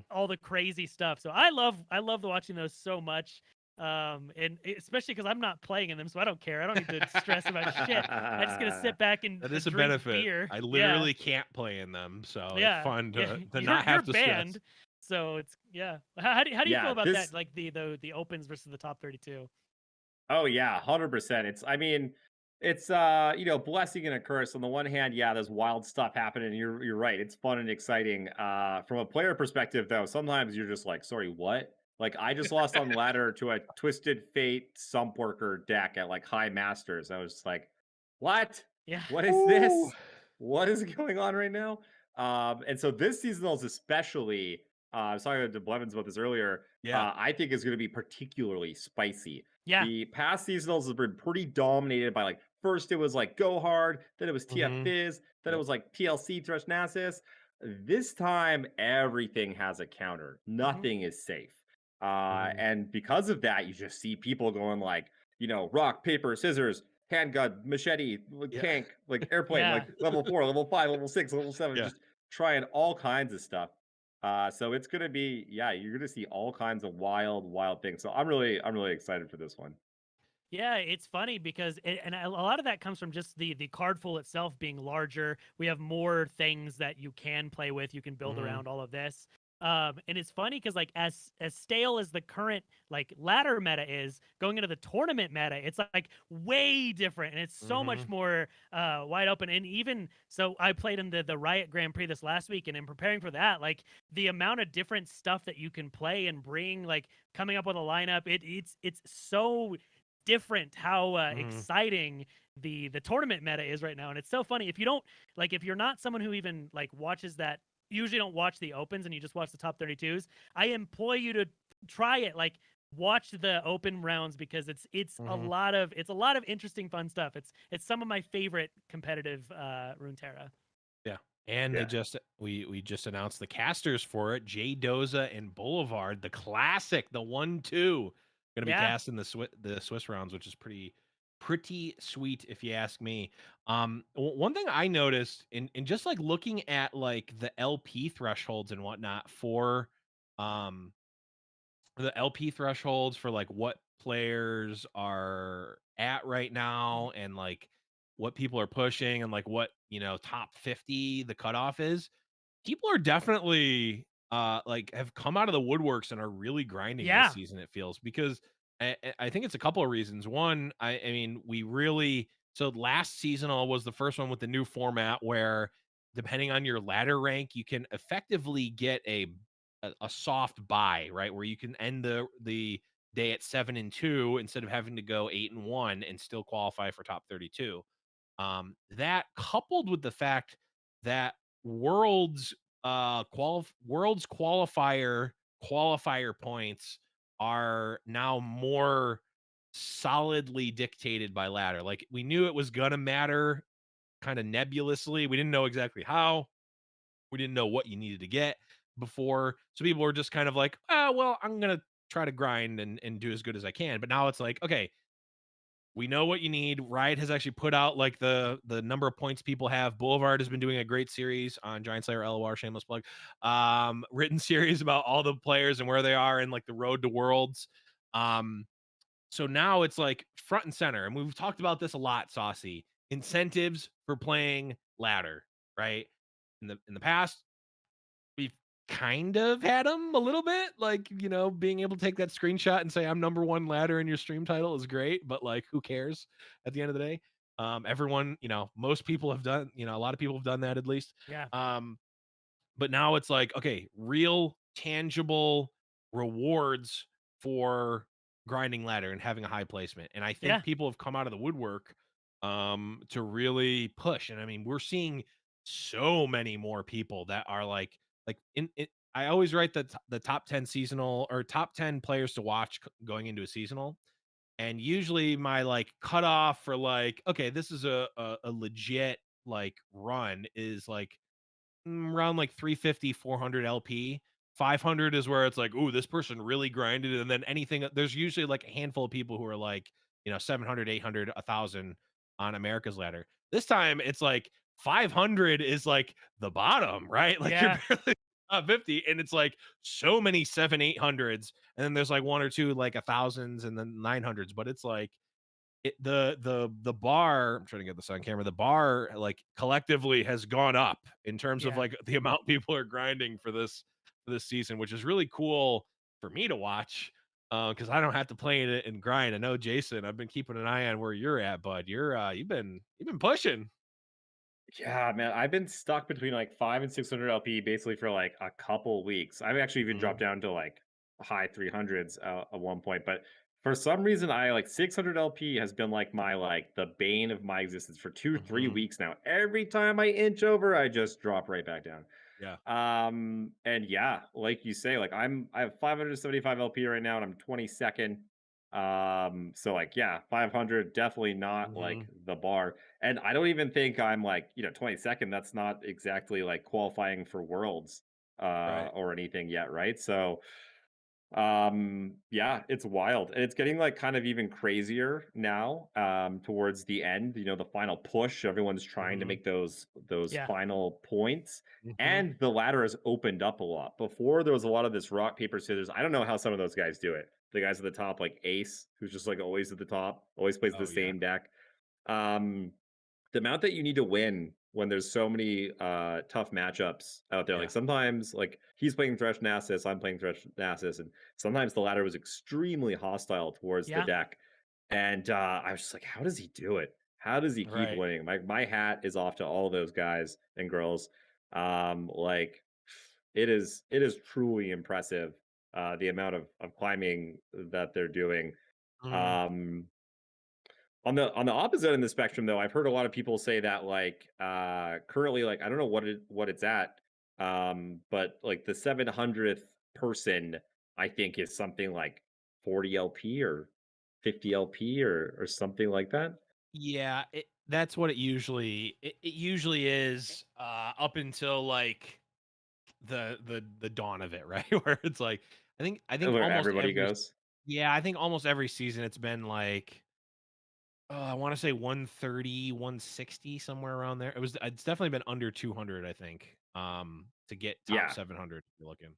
all the crazy stuff. So I love watching those so much. And especially because I'm not playing in them, so I don't care. I don't need to stress about shit. I just gotta sit back and That is a drink benefit. beer. I literally can't play in them, so it's fun to not have to banned. stress. So it's How do you feel about this- that? Like the opens versus the top 32. Oh yeah, 100%. It's blessing and a curse. On the one hand, yeah, there's wild stuff happening. You're right. It's fun and exciting. From a player perspective, though, sometimes you're just like, sorry, what? Like I just lost on ladder to a Twisted Fate Sump Worker deck at like High Masters. I was just like, what? Yeah. What is this? What is going on right now? And so this seasonal is especially. I was talking to Blevins about this earlier. Yeah. I think is going to be particularly spicy. Yeah. The past seasonals have been pretty dominated by like first it was like Go Hard, then it was TF Fizz, then it was like PLC Thresh Nasus. This time everything has a counter. Nothing is safe. And because of that, you just see people going like, rock, paper, scissors, handgun, machete, tank, like airplane, like level 4, level 5, level 6, level 7, just trying all kinds of stuff. So it's gonna be, you're gonna see all kinds of wild things. So I'm really excited for this one. Yeah, it's funny because and a lot of that comes from just the card pool itself being larger. We have more things that you can play with. You can build around all of this. And it's funny because like as stale as the current like ladder meta is, going into the tournament meta, it's like way different and it's so much more wide open. And even so, I played in the Riot Grand Prix this last week, and in preparing for that, like the amount of different stuff that you can play and bring, like coming up with a lineup, it's so different how exciting the tournament meta is right now. And it's so funny if you don't like, if you're not someone who even like watches that, usually don't watch the opens and you just watch the top 32s, I implore you to try it. Like watch the open rounds because it's a Mhm. lot of interesting fun stuff. It's some of my favorite competitive Runeterra. Yeah. And they Yeah. just we just announced the casters for it. Jay Doza and Boulevard, the classic, the 1-2, gonna be Yeah. casting the Swiss rounds, which is pretty sweet if you ask me. One thing I noticed in just like looking at like the LP thresholds and whatnot for um the LP thresholds for like what players are at right now and like what people are pushing and like what, top 50 the cutoff is. People are definitely like have come out of the woodworks and are really grinding this Yeah. season, it feels, because I think it's a couple of reasons. One, I mean, we really so last seasonal was the first one with the new format where depending on your ladder rank, you can effectively get a soft buy, right? Where you can end the day at 7-2 instead of having to go 8-1 and still qualify for top 32. That coupled with the fact that worlds worlds qualifier points are now more solidly dictated by ladder. Like we knew it was gonna matter kind of nebulously. We didn't know exactly how. We didn't know what you needed to get before. So people were just kind of like, oh, well, I'm gonna try to grind and do as good as I can. But now it's like, okay, we know what you need. Riot has actually put out like the number of points people have. Boulevard has been doing a great series on Giant Slayer LOR, shameless plug. Written series about all the players and where they are in like the road to worlds. Um, so now it's like front and center, and we've talked about this a lot, Saucy. Incentives for playing ladder, right? In the past, we've kind of had them a little bit, like, being able to take that screenshot and say I'm number one ladder in your stream title is great, but like who cares at the end of the day? Everyone, most people have done, a lot of people have done that at least. Yeah. But now it's like, okay, real tangible rewards for grinding ladder and having a high placement. And I think Yeah. people have come out of the woodwork to really push. And I mean, we're seeing so many more people that are like in it. I always write the top 10 seasonal or top 10 players to watch going into a seasonal. And usually my like cutoff for like, okay, this is a legit like run is like around like 350, 400 LP. 500 is where it's like, ooh, this person really grinded. And then anything, there's usually like a handful of people who are like, 700, 800, 1,000 on America's ladder. This time it's like 500 is like the bottom, right? Like you're Yeah. barely top 50. And it's like so many 700, 800s. And then there's like one or two like 1,000s and then 900s. But it's like, the bar, I'm trying to get this on camera, the bar like collectively has gone up in terms of Yeah. like the amount people are grinding for this season, which is really cool for me to watch because I don't have to play it and grind. I know, Jason, I've been keeping an eye on where you're at, bud. You've been pushing. Yeah, man, I've been stuck between like 5 and 600 LP basically for like a couple weeks. I've actually even dropped Mhm. down to like high 300s at one point, but for some reason I like 600 LP has been like my like the bane of my existence for 2 3 Mhm. weeks now. Every time I inch over, I just drop right back down. Yeah. And yeah, like you say, like I have 575 LP right now and I'm 22nd. So like yeah, 500 definitely not like Mhm. the bar. And I don't even think I'm like, 22nd. That's not exactly like qualifying for worlds Right. or anything yet, right? So yeah, it's wild. And it's getting like kind of even crazier now towards the end, the final push. Everyone's trying to Mhm. make those Yeah. final points. Mhm. And the ladder has opened up a lot. Before there was a lot of this rock, paper, scissors. I don't know how some of those guys do it. The guys at the top, like Ace, who's just like always at the top, always plays the Oh yeah. same deck. Um, the amount that you need to win when there's so many tough matchups out there. Like Yeah. sometimes like he's playing Thresh Nasus, I'm playing Thresh Nasus, and sometimes the ladder was extremely hostile towards the Yeah. deck. And I was just like, how does he do it? How does he keep Right. winning? My hat is off to all those guys and girls. Like it is truly impressive the amount of climbing that they're doing. Mhm. Um on the opposite end of the spectrum, though, I've heard a lot of people say that like currently, like I don't know what it's at, but like the 700th person, I think is something like 40 LP or 50 LP or something like that. Yeah, that's what it usually is up until like the dawn of it, right? Where it's like I think Where almost everybody every goes. yeah, I think almost every season it's been like I want to say 130, 160 somewhere around there. It's definitely been under 200, I think. To get top Yeah, 700 if you're looking.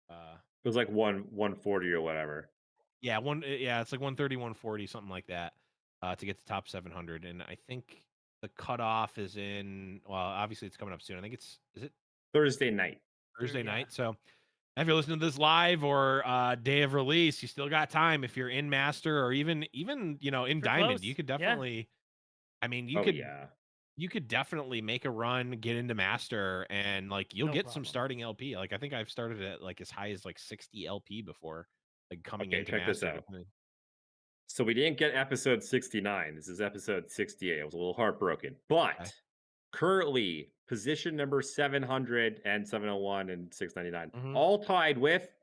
Uh it was like 140 or whatever. yeah, it's like 130, 140 something like that. To get to top 700 and I think the cutoff is in well, obviously it's coming up soon. I think is it Thursday night. Thursday Yeah. night. So if you're listening to this live or day of release, you still got time. If you're in Master or even in If you're Diamond, you close, could yeah, definitely. I mean, Oh yeah. you could definitely make a run, get into Master, and like you'll no get some problem. starting LP. Like I think I've started at like as high as like 60 LP before, like coming Okay, into check this Master. out. So we didn't get episode 69. This is episode 68. I was a little heartbroken. Okay. But currently, position number 700 and 701 and 699, Mhm. all tied with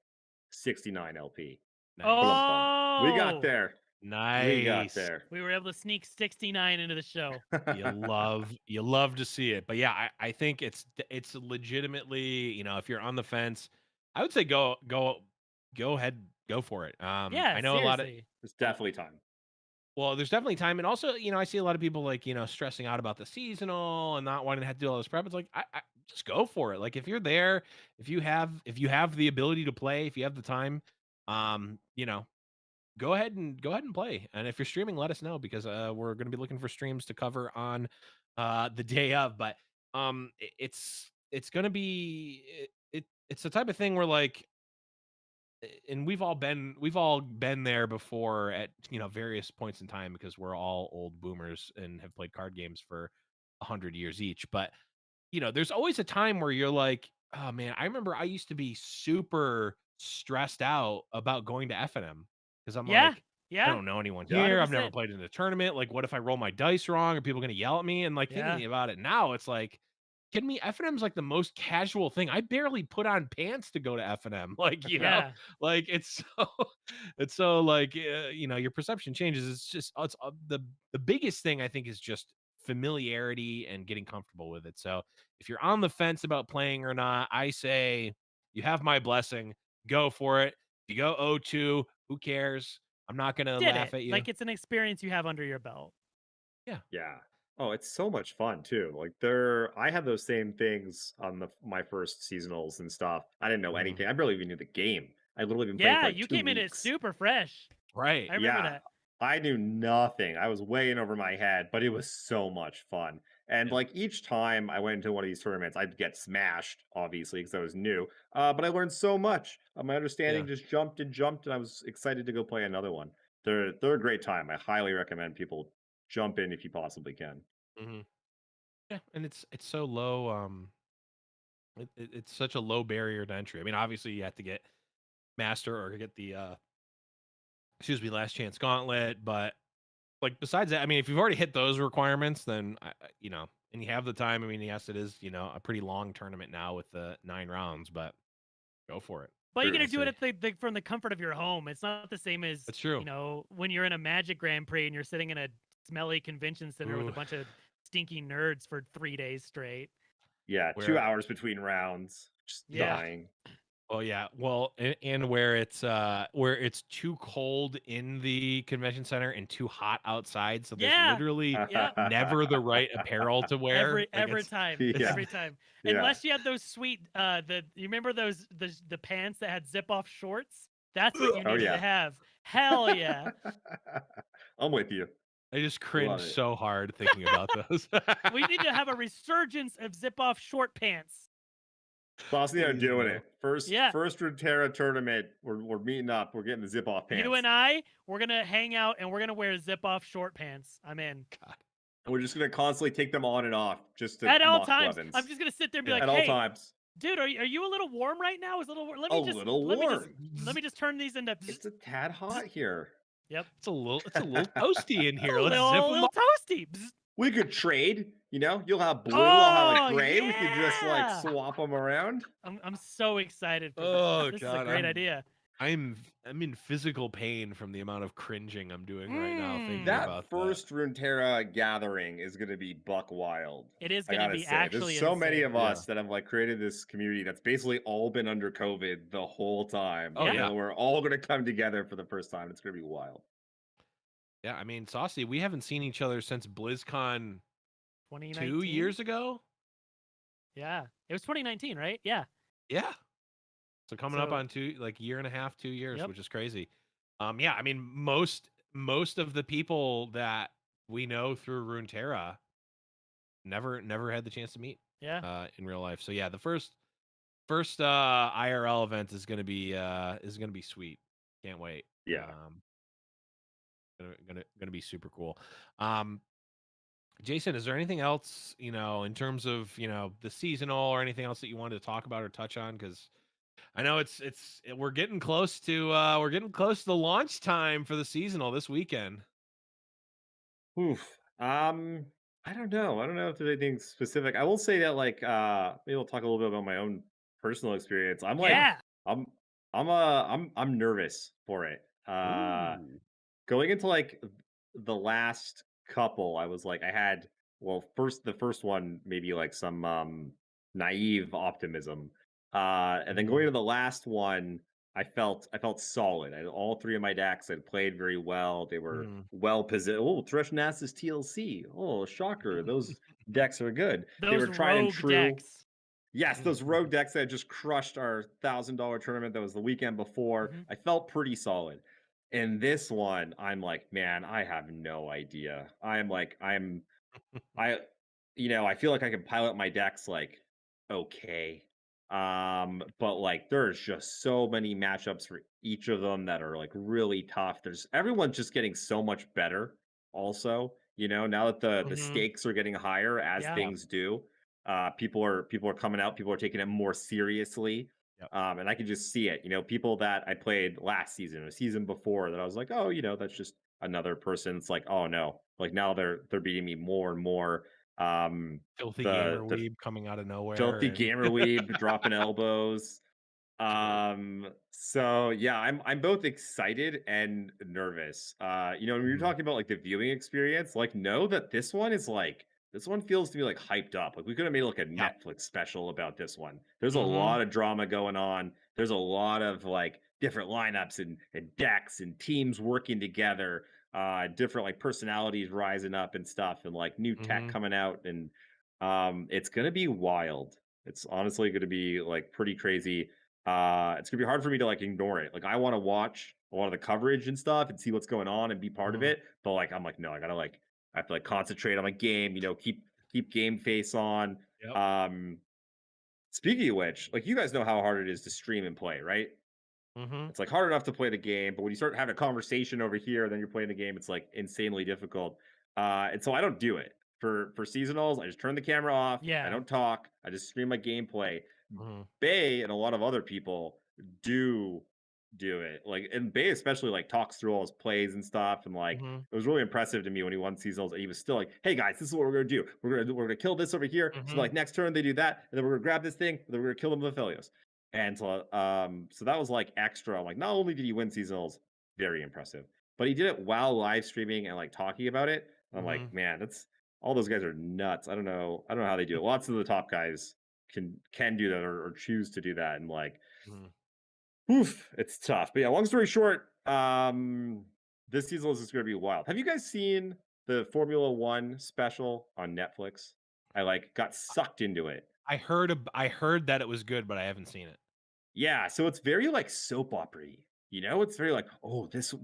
69 LP. Nice, Ba-dum-bum. We got Oh, there. We got nice. there. we were able to sneak 69 into the show. You love to see it, but yeah, I think it's legitimately if you're on the fence, I would say go ahead, go for it. Yeah, I know a lot of seriously. It's definitely time. well, there's definitely time, and also I see a lot of people like stressing out about the seasonal and not wanting to have to do all this prep. It's like I just go for it. Like if you're there, if you have the ability to play, if you have the time, um, you know, go ahead and play. And if you're streaming, let us know because we're going to be looking for streams to cover on the day of. But it's going to be it's the type of thing where like and we've all been there before at various points in time because we're all old boomers and have played card games for 100 years each. But there's always a time where you're like, oh man, I remember I used to be super stressed out about going to FNM because I'm Yeah, like, I yeah, don't know anyone Yeah. here. I've never 100%. played in a tournament. Like, what if I roll my dice wrong? Are people going to yell at me? And like Yeah, thinking about it now, it's like, kidding me? FNM's like the most casual thing. I barely put on pants to go to FNM. Like, yeah, like it's so like, your perception changes. It's just, the biggest thing I think is just familiarity and getting comfortable with it. So if you're on the fence about playing or not, I say you have my blessing. Go for it. If you go 0-2, who cares? I'm not gonna did laugh it. at you. Like it's an experience you have under your belt. Yeah. Yeah. Oh, it's so much fun too. Like I had those same things on my first seasonals and stuff. I didn't know Mhm. anything. I barely even knew the game. I'd literally been playing Yeah, for like you 2 came in it weeks. super fresh. Right. I remember Yeah, that. I knew nothing. I was way in over my head, but it was so much fun. And Yeah. like each time I went into one of these tournaments, I'd get smashed, obviously, because I was new. But I learned so much. My understanding Yeah. just jumped and jumped, and I was excited to go play another one. They're a great time. I highly recommend people jump in if you possibly can. Hmm. Yeah. And it's so low. It's such a low barrier to entry. I mean, obviously you have to get master or get the excuse me, last chance gauntlet, but like besides that, I mean, if you've already hit those requirements, then and you have the time. I mean, yes, it is a pretty long tournament now with the 9 rounds, but go for it. But you get to do it Seriously. at from the comfort of your home. It's not the same as, That's true. when you're in a Magic Grand Prix and you're sitting in a smelly convention center with a Ooh, bunch of stinky nerds for 3 days straight. Yeah, 2 where hours between rounds, just Yeah. dying. well, yeah, well, and where it's too cold in the convention center and too hot outside, so there's Yeah. literally Yep. never the right apparel to wear. Like Every time. it's Yeah, Every time. yeah. Unless you had those sweet you remember those the pants that had zip off shorts? That's what you Oh needed to yeah. have. Hell yeah. I'm with you. I just Love cringe it. so hard thinking about those. We need to have a resurgence of zip off short pants. Bossy are Please doing no. it. First Yeah. first Runeterra tournament. We're meeting up. We're getting the zip off You pants. and we're gonna hang out and we're gonna wear zip off short pants. I'm in. God. We're just gonna constantly take them on and off just to At all mock times. I'm Blevins. just gonna sit there and be Yeah. like, At all hey, times. dude, are you a little warm right now? Is a little A little warm. let me just turn these into It's a tad hot here. Yep. It's a little toasty in It's here. a Let's zip them little up. toasty. We could trade. You'll have blue. I'll have Oh a gray. We could just like yeah. swap them around. I'm so excited for Oh this. This is a God, great idea. I'm in physical pain from the amount of cringing I'm doing right now thinking That about that. first Runeterra gathering is going to be buck wild. It is I going to gotta be say, there's actually so many insane. of us that have like created this community that's basically all been under COVID the whole time. Oh, Yeah. yeah. We're all going to come together for the first time. It's going to be wild. Yeah, I mean, Saucy, we haven't seen each other since BlizzCon 2 2019? years ago. Yeah. It was 2019, right? Yeah. Yeah. So coming up So- on year and a half, 2 years, Yep. which is crazy. Yeah, I mean, most of the people that we know through Runeterra never had the chance to meet Yeah. in real life. So yeah, the first IRL event is gonna be sweet. Can't wait. Yeah. Gonna be super cool. Jason, is there anything else, in terms of, the seasonal or anything else that you wanted to talk about or touch on? Because I know we're getting close to the launch time for the seasonal this weekend. Oof. I don't know. I don't know if there's anything specific. I will say that maybe I'll talk a little bit about my own personal experience. I'm like Yeah. I'm nervous for it. Ooh. Going into the last couple, I was like I had the first one maybe like some naive optimism. And then going to the last one, I felt solid. All three of my decks had played very well. They were well positioned. Oh, Threshnasis TLC. Oh, shocker. Those decks are good. They Those were tried and rogue true. decks. Yes, those rogue decks that just crushed our $1,000 tournament that was the weekend before. Mhm. I felt pretty solid. In this one, I'm like, man, I have no idea. I I feel like I can pilot my decks like okay. But like there's just so many matchups for each of them that are like really tough. Everyone's just getting so much better also, now that the Mhm. stakes are getting higher as Yeah. things do. People are coming out, people are taking it more seriously. Yep. And I can just see it. People that I played last season, a season before that I was like, oh, that's just another person. It's like, oh no, like now they're beating me more and more. Filthy gamer The weeb coming out of nowhere. filthy And gamer weeb dropping elbows. So yeah, I'm both excited and nervous. When you're talking about like the viewing experience, like know that this one feels to me like hyped up. Like we could have made like a Yeah. Netflix special about this one. There's a lot of drama going on. There's a lot of like different lineups and decks and teams working together, different like personalities rising up and stuff, and like new tech coming out, and it's gonna be wild. It's honestly gonna be like pretty crazy. It's gonna be hard for me to like ignore it. Like I want to watch a lot of the coverage and stuff and see what's going on and be part of it. But like I'm like, no, I have to like concentrate on my game, keep game face on. Yep. Speaking of which, like you guys know how hard it is to stream and play, right? It's like hard enough to play the game, but when you start having a conversation over here, then you're playing the game, it's like insanely difficult. And so I don't do it. For seasonals, I just turn the camera off. Yeah. I don't talk. I just stream my gameplay. Mhm. Bay and a lot of other people do it. Like, and Bay especially like talks through all his plays and stuff. And like it was really impressive to me when he won seasonals. And he was still like, "Hey guys, this is what we're gonna do. We're gonna kill this over here. So like next turn they do that, and then we're gonna grab this thing, and then we're gonna kill them with Aphelios." And so that was like extra. Like, not only did he win seasonals, very impressive, but he did it while live streaming and like talking about it. And I'm like, man, that's all those guys are nuts. I don't know how they do it. Lots of the top guys can do that or choose to do that, and like oof, it's tough. But yeah, long story short, this season is just gonna be wild. Have you guys seen the Formula One special on Netflix? I like got sucked into it. I heard that it was good, but I haven't seen it. Yeah, so it's very like soap opera-y. It's very like, oh, this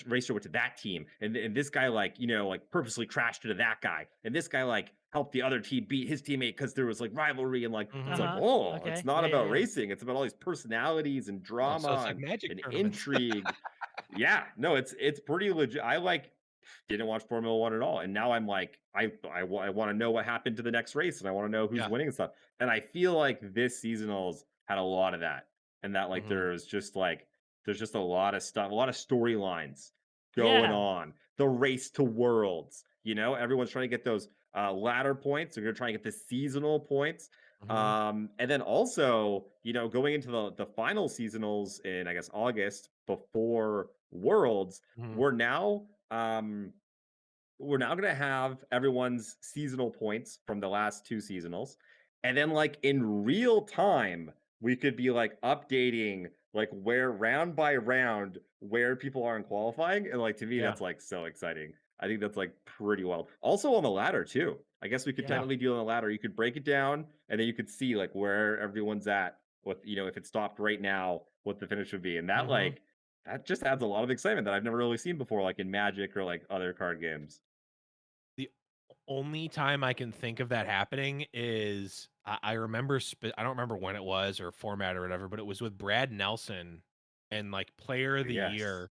racer went to that team, and this guy like like purposely crashed into that guy, and this guy like helped the other team beat his teamate because there was like rivalry, and like it's like, oh, Okay. it's not Yeah, about yeah. racing, it's about all these personalities and drama So it's like magic and tournaments. intrigue. Yeah, no, it's pretty legit. I like didn't watch Formula One at all, and now I'm like, I want to know what happened to the next race, and I want to know who's Yeah. winning and stuff. And I feel like this seasonals had a lot of that, and that like there's just a lot of stuff, a lot of storylines going Yeah. on. The race to worlds, everyone's trying to get those ladder points. They're gonna try and get the seasonal points. Mhm. And then also, going into the final seasonals in, I guess, August before Worlds, Mhm. we're now we're now going to have everyone's seasonal points from the last two seasonals. And then, like, in real time, we could be like updating, like, where round by round, where people are in qualifying. And, like, to me, Yeah. that's like so exciting. I think that's like pretty wild. Also on the ladder, too. I guess we could Yeah. Yeah. technically do on the ladder. You could break it down and then you could see like where everyone's at with, if it stopped right now, what the finish would be. And that, Mhm. like, that just adds a lot of excitement that I've never really seen before, like in Magic or like other card games. The only time I can think of that happening is I remember I don't remember when it was or format or whatever, but it was with Brad Nelson and like player of the Yes. year.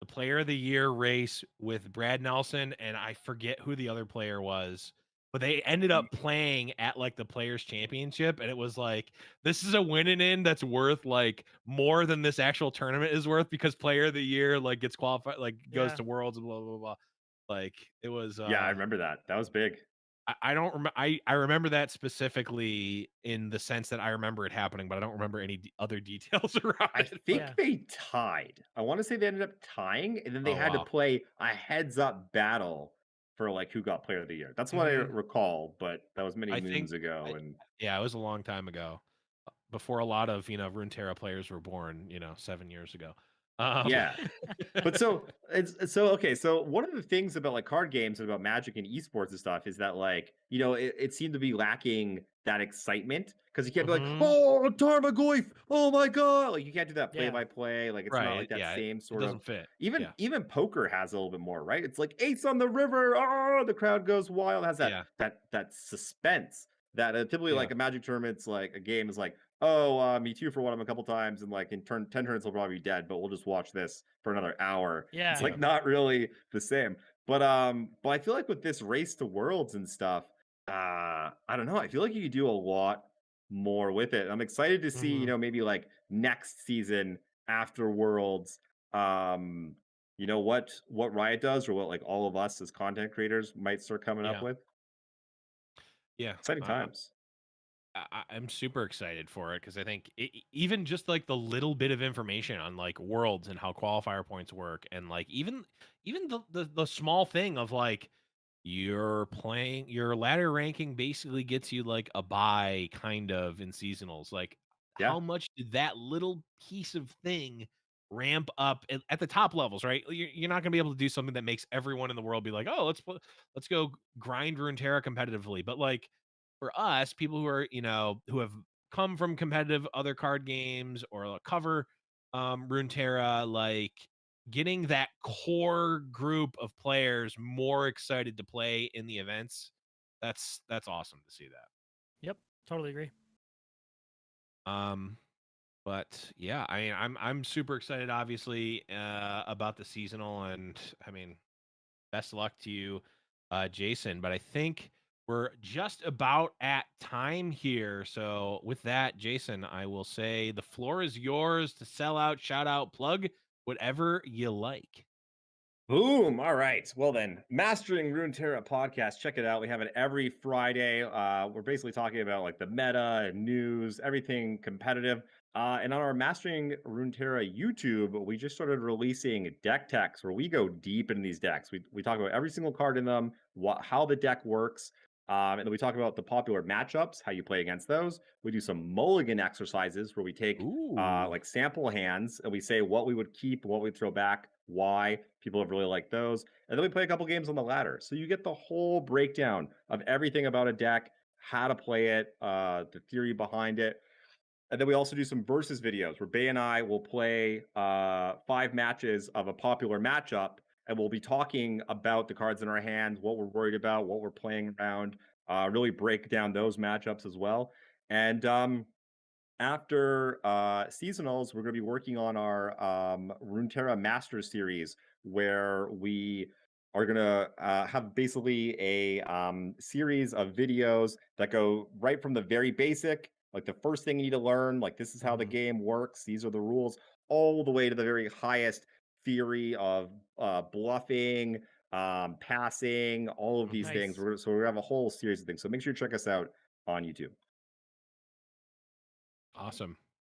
The player of the year race with Brad Nelson and I forget who the other player was, but they ended up playing at like the players championship and it was like this is a win and in that's worth like more than this actual tournament is worth because player of the year like gets qualified like goes Yeah. to worlds and blah blah blah. Like it was Yeah, I remember that. That was big. I don't remember. I remember that specifically in the sense that I remember it happening, but I don't remember any other details around I it. But Yeah. think they tied. I want to say they ended up tying, and then they oh had to wow. play a heads-up battle for like who got player of the year. That's what I hmm recall, but that was many I think, moons ago. I, And yeah, it was a long time ago, before a lot of Runeterra players were born. 7 years ago. Um, yeah, but so okay, so one of the things about like card games and about Magic and esports and stuff is that like, it seemed to be lacking that excitement because you can't be like, mhm, oh, Tarmogoyf, oh my god, like you can't do that play Yeah. by play. Like it's not right? like that Yeah, same it sort of doesn't fit. even Yeah, even poker has a little bit more, right? It's like ace on the river, oh, the crowd goes wild. It has that yeah, that suspense that typically yeah, like a Magic tournament's like a game is like, oh, me too for one of them a couple times, and like in 10 turns he'll probably be dead, but we'll just watch this for another hour. It's Yeah. yeah. like not really the same. But I feel like with this race to worlds and stuff, I don't know. I feel like you could do a lot more with it. I'm excited to see, hmm maybe like next season after Worlds, um, what Riot does or what like all of us as content creators might start coming up Yeah, with. yeah. Exciting times. I'm super excited for it because I think even just like the little bit of information on like worlds and how qualifier points work, and like even the small thing of like you're playing your ladder ranking basically gets you like a buy kind of in seasonals. Like Yeah. how much did that little piece of thing ramp up at the top levels, right? You're not gonna be able to do something that makes everyone in the world be like, oh, let's go grind Runeterra competitively, but like for us, people who are, who have come from competitive other card games or cover Runeterra, like getting that core group of players more excited to play in the events, that's awesome to see that. Yep. Totally agree. Um, but yeah, I mean, I'm super excited, obviously, about the seasonal, and I mean, best of luck to you, Jason. But I think we're just about at time here. So with that, Jason, I will say the floor is yours to sell out, shout out, plug, whatever you like. Boom. All right. Well then, Mastering Runeterra podcast. Check it out. We have it every Friday. We're basically talking about like the meta and news, everything competitive. And on our Mastering Runeterra YouTube, we just started releasing deck techs where we go deep into these decks. We talk about every single card in them, how the deck works. And then we talk about the popular matchups, how you play against those. We do some mulligan exercises where we take Ooh. like sample hands and we say what we would keep, what we'd throw back, why. People have really liked those. And then we play a couple games on the ladder. So you get the whole breakdown of everything about a deck, how to play it, the theory behind it. And then we also do some versus videos where Bay and I will play 5 matches of a popular matchup, and we'll be talking about the cards in our hand, what we're worried about, what we're playing around, really break down those matchups as well. And after seasonals, we're going to be working on our Runeterra Masters series, where we are going to have basically a series of videos that go right from the very basic, like the first thing you need to learn, like this is how the Mhm. game works, these are the rules, all the way to the very highest theory of bluffing, passing, all of these things. Nice. So we have a whole series of things. So make sure you check us out on YouTube. Awesome.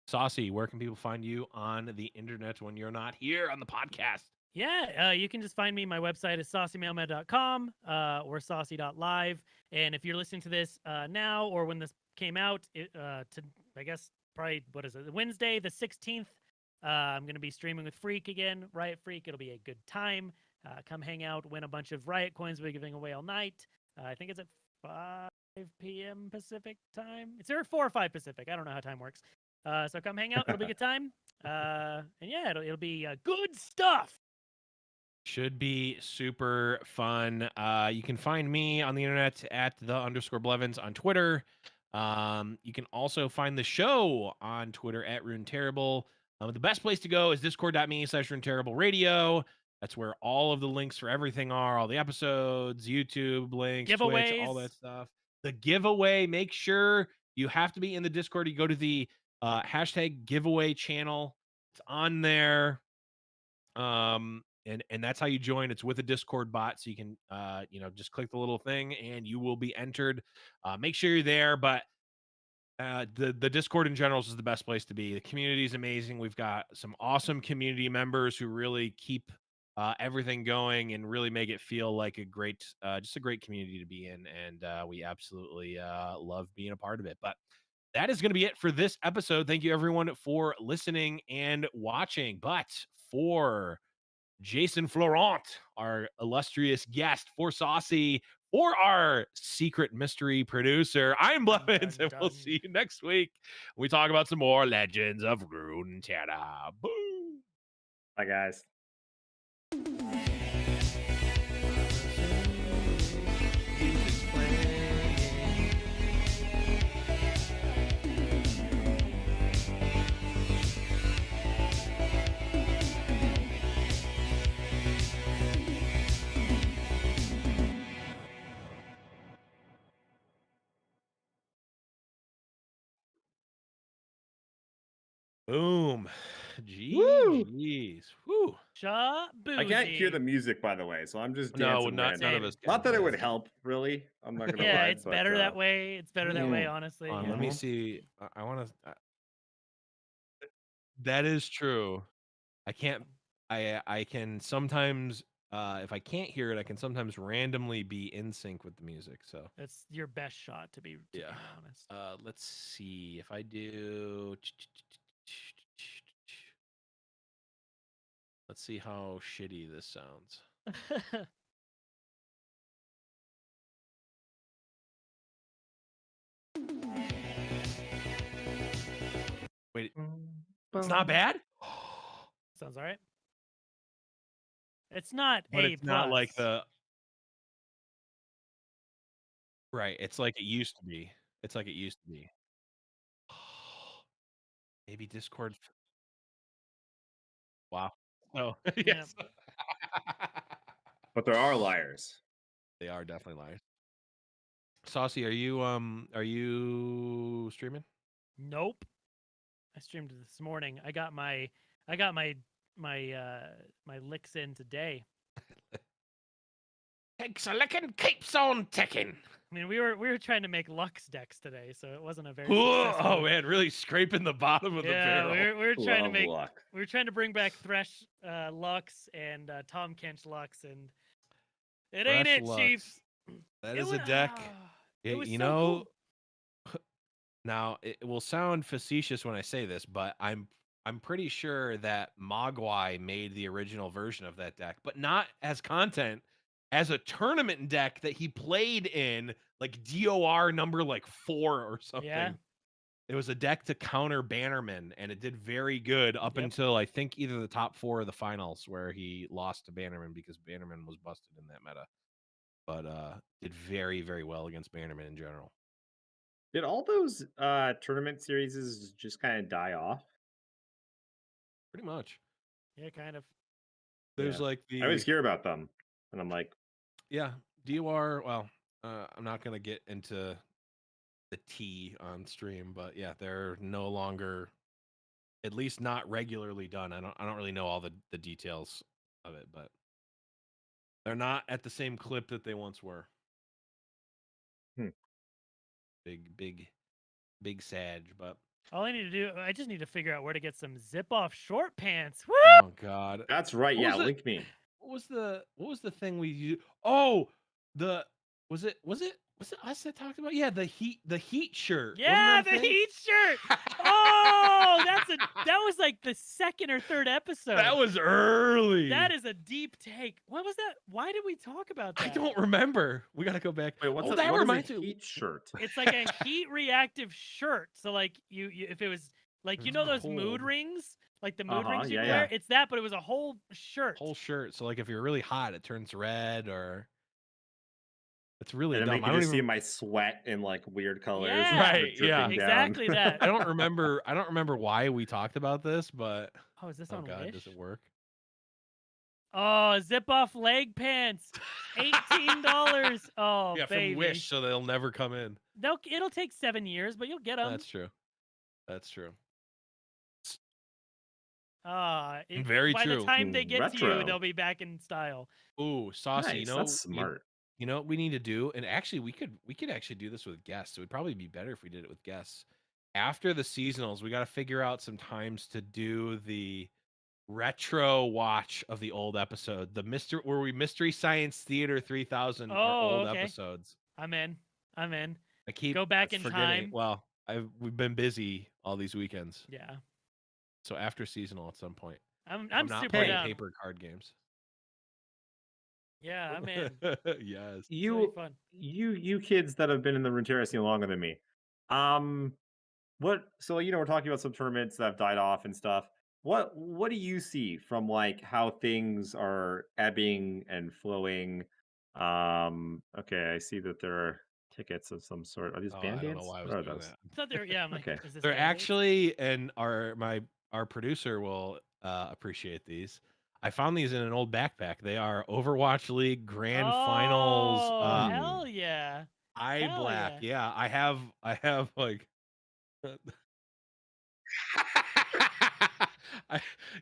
Saucy, where can people find you on the internet when you're not here on the podcast? Yeah, you can just find me. My website is saucymailman.com or saucy.live. And if you're listening to this now or when this came out, I guess probably, what is it, Wednesday the 16th, I'm going to be streaming with Freak again, Riot Freak. It'll be a good time. Come hang out, win a bunch of Riot coins we're giving away all night. I think it's at 5 p.m. Pacific time. It's either 4 or 5 Pacific. I don't know how time works. So come hang out. It'll be a good time. And yeah, it'll be good stuff. Should be super fun. You can find me on the internet at _Blevins on Twitter. You can also find the show on Twitter at Runeterrable. The best place to go is discord.me/Runeterrable Radio. That's where all of the links for everything are, all the episodes, YouTube links, Twitch, all that stuff. The giveaway, make sure you have to be in the Discord. You go to the hashtag giveaway channel. It's on there. And that's how you join. It's with a Discord bot, so you can just click the little thing and you will be entered. Make sure you're there, but the Discord in general is the best place to be. The community is amazing. We've got some awesome community members who really keep everything going and really make it feel like a great just a great community to be in, and we absolutely love being a part of it. But that is going to be it for this episode. Thank you everyone for listening and watching. But for Jason Fleurant, our illustrious guest, for Saucy, for our secret mystery producer, I'm Blevins, and we'll see you next week when we talk about some more Legends of Runeterrable. Boom! Bye, guys. Boom. Jeez. Woo. I can't hear the music, by the way, so I'm just dancing. No, none of us can. Not that it would help, really. I'm not gonna lie. Yeah, it's better that way. It's better that way, honestly. Let me see. I want to. That is true. I can't. I can sometimes. If I can't hear it, I can sometimes randomly be in sync with the music. So that's your best shot, to be honest. Let's see if I do. Let's see how shitty this sounds. Wait, it's not bad? Sounds all right. It's not but A+. It's not like the... Right, it's like it used to be. It's like it used to be. Maybe Discord... Wow. Oh, yes. But there are liars. They are definitely liars. Saucy, are you streaming? Nope. I streamed this morning. I got my licks in today. Takes a licking, keeps on ticking. I mean, we were trying to make Lux decks today, so it wasn't a very oh man, really scraping the bottom of the barrel. we were trying to make we were trying to bring back Thresh Lux and Tom Kench Lux, and it ain't it, Lux. Chiefs. That is a deck. You know, cool. Now it will sound facetious when I say this, but I'm pretty sure that Mogwai made the original version of that deck, but not as content, as a tournament deck that he played in, like DOR number like 4 or something. Yeah. It was a deck to counter Bannerman, and it did very good up until I think either the top 4 or the finals, where he lost to Bannerman because Bannerman was busted in that meta. But did very, very well against Bannerman in general. Did all those tournament series just kind of die off? Pretty much. Yeah, kind of. There's like the... I always hear about them, and I'm like... Yeah, DOR, well, I'm not going to get into the tea on stream, but yeah, they're no longer, at least not regularly done. I don't really know all the details of it, but they're not at the same clip that they once were. Big Sag, but All I need to do, I just need to figure out where to get some zip-off short pants. Woo! Oh God. That's right. What Yeah, was it? link me. What was the thing we used? Oh, the was it us that talked about? Yeah, the heat shirt. Wasn't Yeah, that a the thing? heat shirt. Oh, that was like the second or third episode. That was early. That is a deep take. What was that? Why did we talk about that? I don't remember. We got to go back. Wait, That what is reminds a me. heat shirt? It's like a heat reactive shirt. So like you if it was like It you was know those cold. mood rings, like the mood rings you Yeah, wear. yeah. It's that, but it was a whole shirt. Whole shirt. So like if you're really hot, it turns red or it's really And then we dumb. I can don't just see even my sweat in like weird colors and Yeah. sort of Right, yeah. dripping down. Exactly that. I don't remember why we talked about this, but Oh, is this oh on God, Wish? does it work? Oh, zip off leg pants. $18. Oh, Yeah, baby. from Wish, so they'll never come in. It'll take 7 years, but you'll get them. That's true. That's true. Very by true. the time they get to you, Retro. they'll be back in style. Ooh, Saucy, Nice. That's smart. you know what we need to do? And actually we could actually do this with guests. It would probably be better if we did it with guests. After the seasonals, we got to figure out some times to do the retro watch of the old episode. Where we Mystery Science Theater 3000 our old okay. episodes. I'm in. I keep Go back in forgetting. time. Well, we've been busy all these weekends. Yeah. So after seasonal at some point. I'm not super playing down. paper card games. Yeah, I'm in. Yes. You kids that have been in the Runeterrable scene longer than me. So we're talking about some tournaments that have died off and stuff. What do you see from like how things are ebbing and flowing? Okay, I see that there are tickets of some sort. Are these I don't know band-aids? why I was What are doing those? that. I thought I'm like, Okay. is this They're Band-Aids? actually, and our producer will appreciate these. I found these in an old backpack. They are Overwatch League Grand Finals. Oh, hell yeah. Eye Hell black. yeah. I have like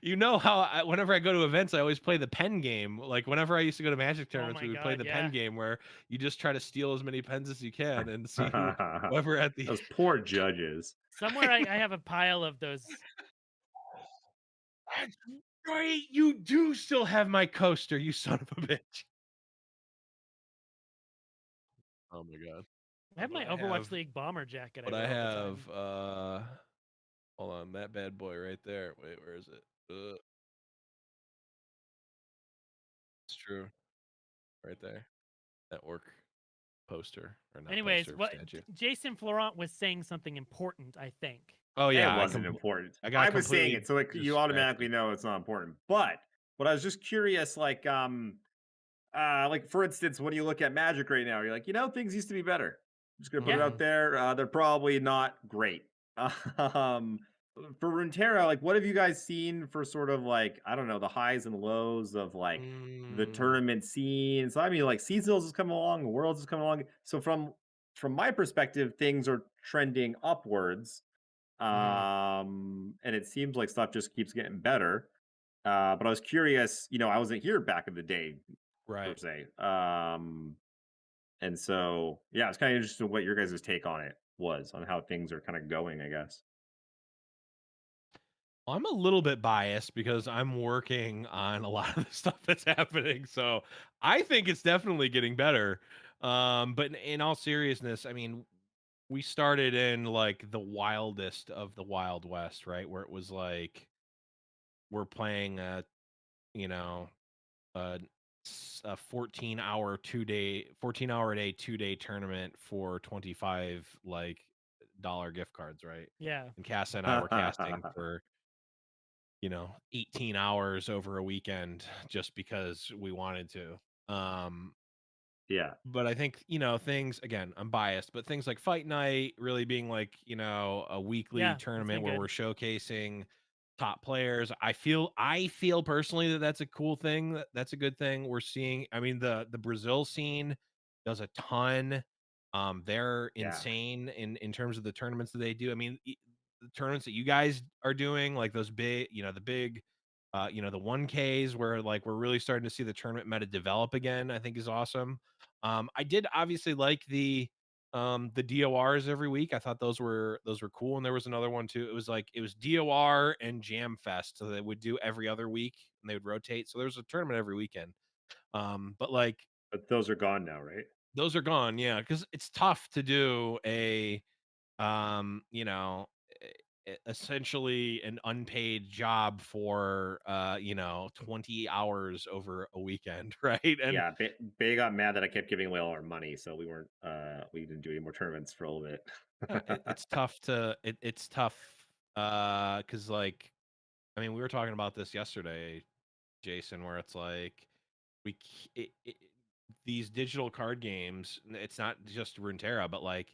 you know how whenever I go to events, I always play the pen game. Like whenever I used to go to Magic tournaments, my we would play God, the yeah. pen game where you just try to steal as many pens as you can and see whoever at the Those poor judges. Somewhere I have a pile of those. That's right. You do still have my coaster, you son of a bitch. Oh my God. I have my Overwatch League bomber jacket. But I I wear all the have time. hold on, that bad boy right there. Wait, where is it? It's true. Right there. That work poster or not Anyways, poster, what statue. Jason Fleurant was saying something important, I think. Oh yeah, It wasn't important. I was saying it, so like you automatically distracted. know it's not important. But I was just curious, like for instance, when you look at Magic right now, you're like, things used to be better. I'm just gonna put it out there. They're probably not great. Um, for Runeterra, like, what have you guys seen for sort of like I don't know the highs and lows of like the tournament scene? So I mean, like seasonals is coming along, Worlds is coming along. So from my perspective, things are trending upwards. And it seems like stuff just keeps getting better. But I was curious, I wasn't here back in the day, per Right. se. And so yeah, it's kind of interesting what your guys' take on it was on how things are kind of going, I guess. I'm a little bit biased because I'm working on a lot of the stuff that's happening. So I think it's definitely getting better. But in all seriousness, I mean, we started in like the wildest of the Wild West, right? Where it was like we're playing a 14-hour 14-hour a day 2-day tournament for 25 like dollar gift cards, right? Yeah. And Cass and I were casting for 18 hours over a weekend just because we wanted to. Yeah. But I think, things, again, I'm biased, but things like Fight Night really being like, a weekly tournament where we're showcasing top players. I feel personally that that's a cool thing. That's a good thing. We're seeing, I mean, the Brazil scene does a ton. They're insane in terms of the tournaments that they do. I mean, the tournaments that you guys are doing, like those big, the big, the 1Ks where like we're really starting to see the tournament meta develop again, I think is awesome. I did obviously like the The DORs every week. I thought those were cool. And there was another one too. It was DOR and Jam Fest. So they would do every other week and they would rotate. So there was a tournament every weekend. But like But those are gone now, right? those are gone, yeah, because it's tough to do a you know, essentially an unpaid job for 20 hours over a weekend, right? And Yeah, Bay got mad that I kept giving away all our money, so we didn't do any more tournaments for a little bit. it's tough to it's tough because like I mean we were talking about this yesterday, Jason, where it's like we these digital card games, it's not just Runeterra, but like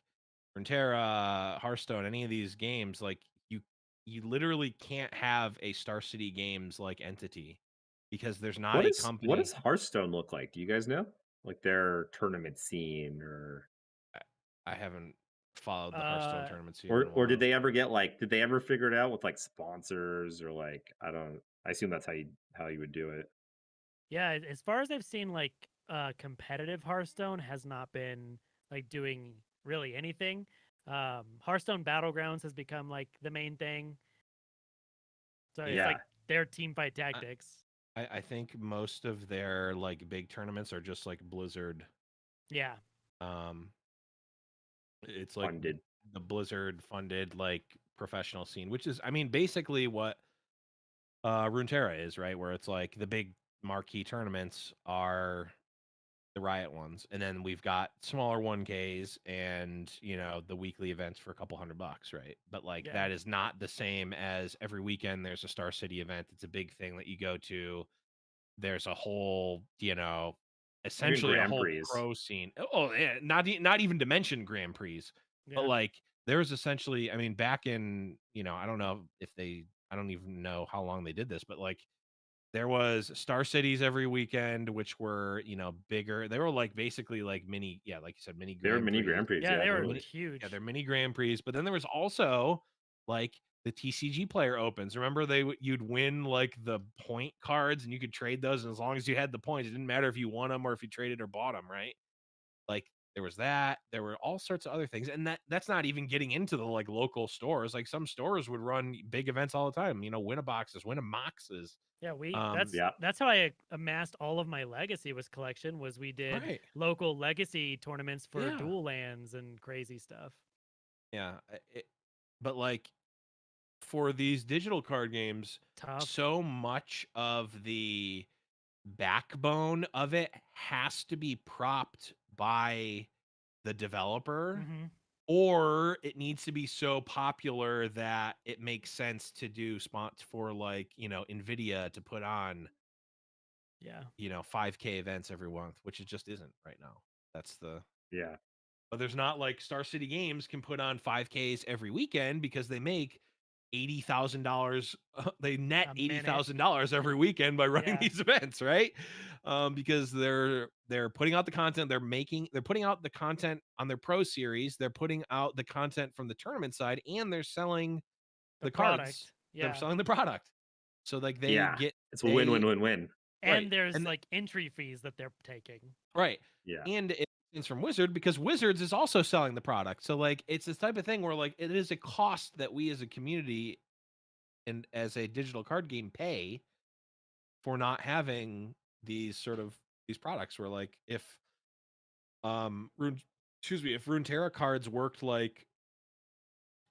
Runeterra, Hearthstone, any of these games, like you literally can't have a Star City Games like entity because there's not a What company. does Hearthstone look like? Do you guys know? Like their tournament scene I, I haven't followed the Hearthstone Uh, tournament scene in a or did while. they ever get like did they ever figure it out with like sponsors or like I assume that's how you would do it. yeah, as far as I've seen, like competitive Hearthstone has not been like doing really anything. Hearthstone Battlegrounds has become like the main thing. So it's Yeah, Yeah. like their team fight I, tactics. I think most of their like big tournaments are just like Blizzard. Yeah. Um, it's like Funded. the Blizzard funded like professional scene, which is I mean basically what Runeterra is, right? Where it's like the big marquee tournaments are the Riot ones, and then we've got smaller 1Ks and the weekly events for a couple $100, right? But like Yeah. that is not the same as every weekend there's a Star City event. It's a big thing that you go to. There's a whole, Even essentially a Grand whole Prix. pro scene. Oh, yeah, not even to mention Grand Prix, but Yeah. like there's essentially, I mean, back in, I don't know if I don't even know how long they did this, but like there was Star Cities every weekend, which were, bigger. They were like basically like mini, yeah, like you said, mini They were Grand mini Prix. Grand Prix, Yeah, yeah, they were Mini, totally. yeah, they're huge. mini Grand Prix. But then there was also like the TCG Player Opens. Remember you'd win like the point cards and you could trade those, and as long as you had the points, it didn't matter if you won them or if you traded or bought them, right? Like there was that. There were all sorts of other things, and that's not even getting into the like local stores. Like some stores would run big events all the time. Win a boxes, win a moxes. Yeah, we Um, Yeah. that's how I amassed all of my legacy was collection was we did right. local legacy tournaments for Yeah. dual lands and crazy stuff. Yeah. But like for these digital card games, Tough. so much of the backbone of it has to be propped by the developer, Mm-hmm. or it needs to be so popular that it makes sense to do spots for like, Nvidia to put on, Yeah. 5K events every month, which it just isn't right now. That's the Yeah. But there's not like Star City Games can put on 5Ks every weekend because they make $80,000. They net A minute. $80,000 every weekend by running Yeah. these events, right? Because they're putting out the content, they're putting out the content on their pro series, they're putting out the content from the tournament side, and they're selling The the cards. product. They're Yeah. selling the product, so like Yeah. It's a win win win win. And right, there's and like entry fees that they're taking. right. Yeah. And it's from Wizard because Wizards is also selling the product. So like it's this type of thing where like it is a cost that we as a community and as a digital card game pay for not having these products where like if if Runeterra cards worked like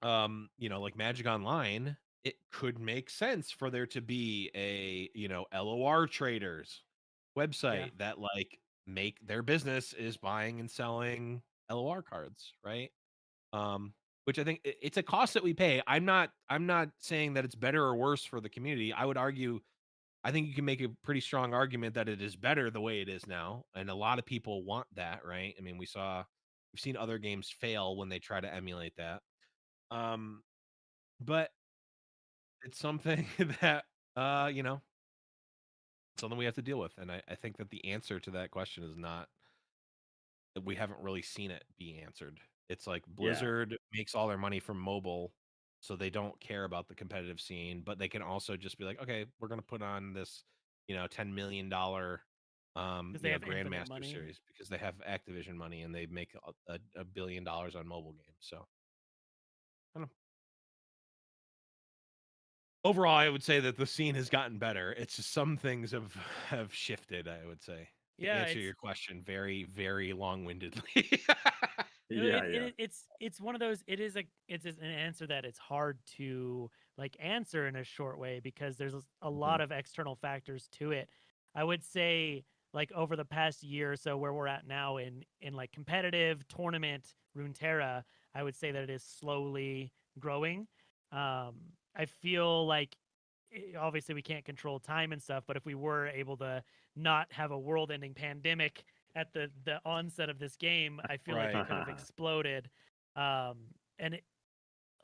like Magic Online, it could make sense for there to be a, LOR traders Yeah. website that like make their business is buying and selling LOR cards, right? Which I think it's a cost that we pay. I'm not saying that it's better or worse for the community. I would argue I think you can make a pretty strong argument that it is better the way it is now, and a lot of people want that, right? I mean, we've seen other games fail when they try to emulate that. Um, but it's something that uh, you know, something we have to deal with. And I think that the answer to that question is not that we haven't really seen it be answered. It's like Yeah. Blizzard makes all their money from mobile, so they don't care about the competitive scene, but they can also just be like, okay, we're gonna put on this, $10 million because they have infinite Grandmaster money. Series because they have Activision money and they make $1 billion on mobile games. So I don't know. Overall, I would say that the scene has gotten better. It's just some things have shifted, I would say. To Yeah, answer it's your question very, very long-windedly. Yeah, yeah. it's one of those. It's an answer that it's hard to like answer in a short way because there's a lot of external factors to it. I would say like over the past year or so where we're at now in like competitive tournament Runeterra, I would say that it is slowly growing. I feel like obviously we can't control time and stuff, but if we were able to not have a world-ending pandemic at the onset of this game, I feel like Right. it could have exploded. Um, and it,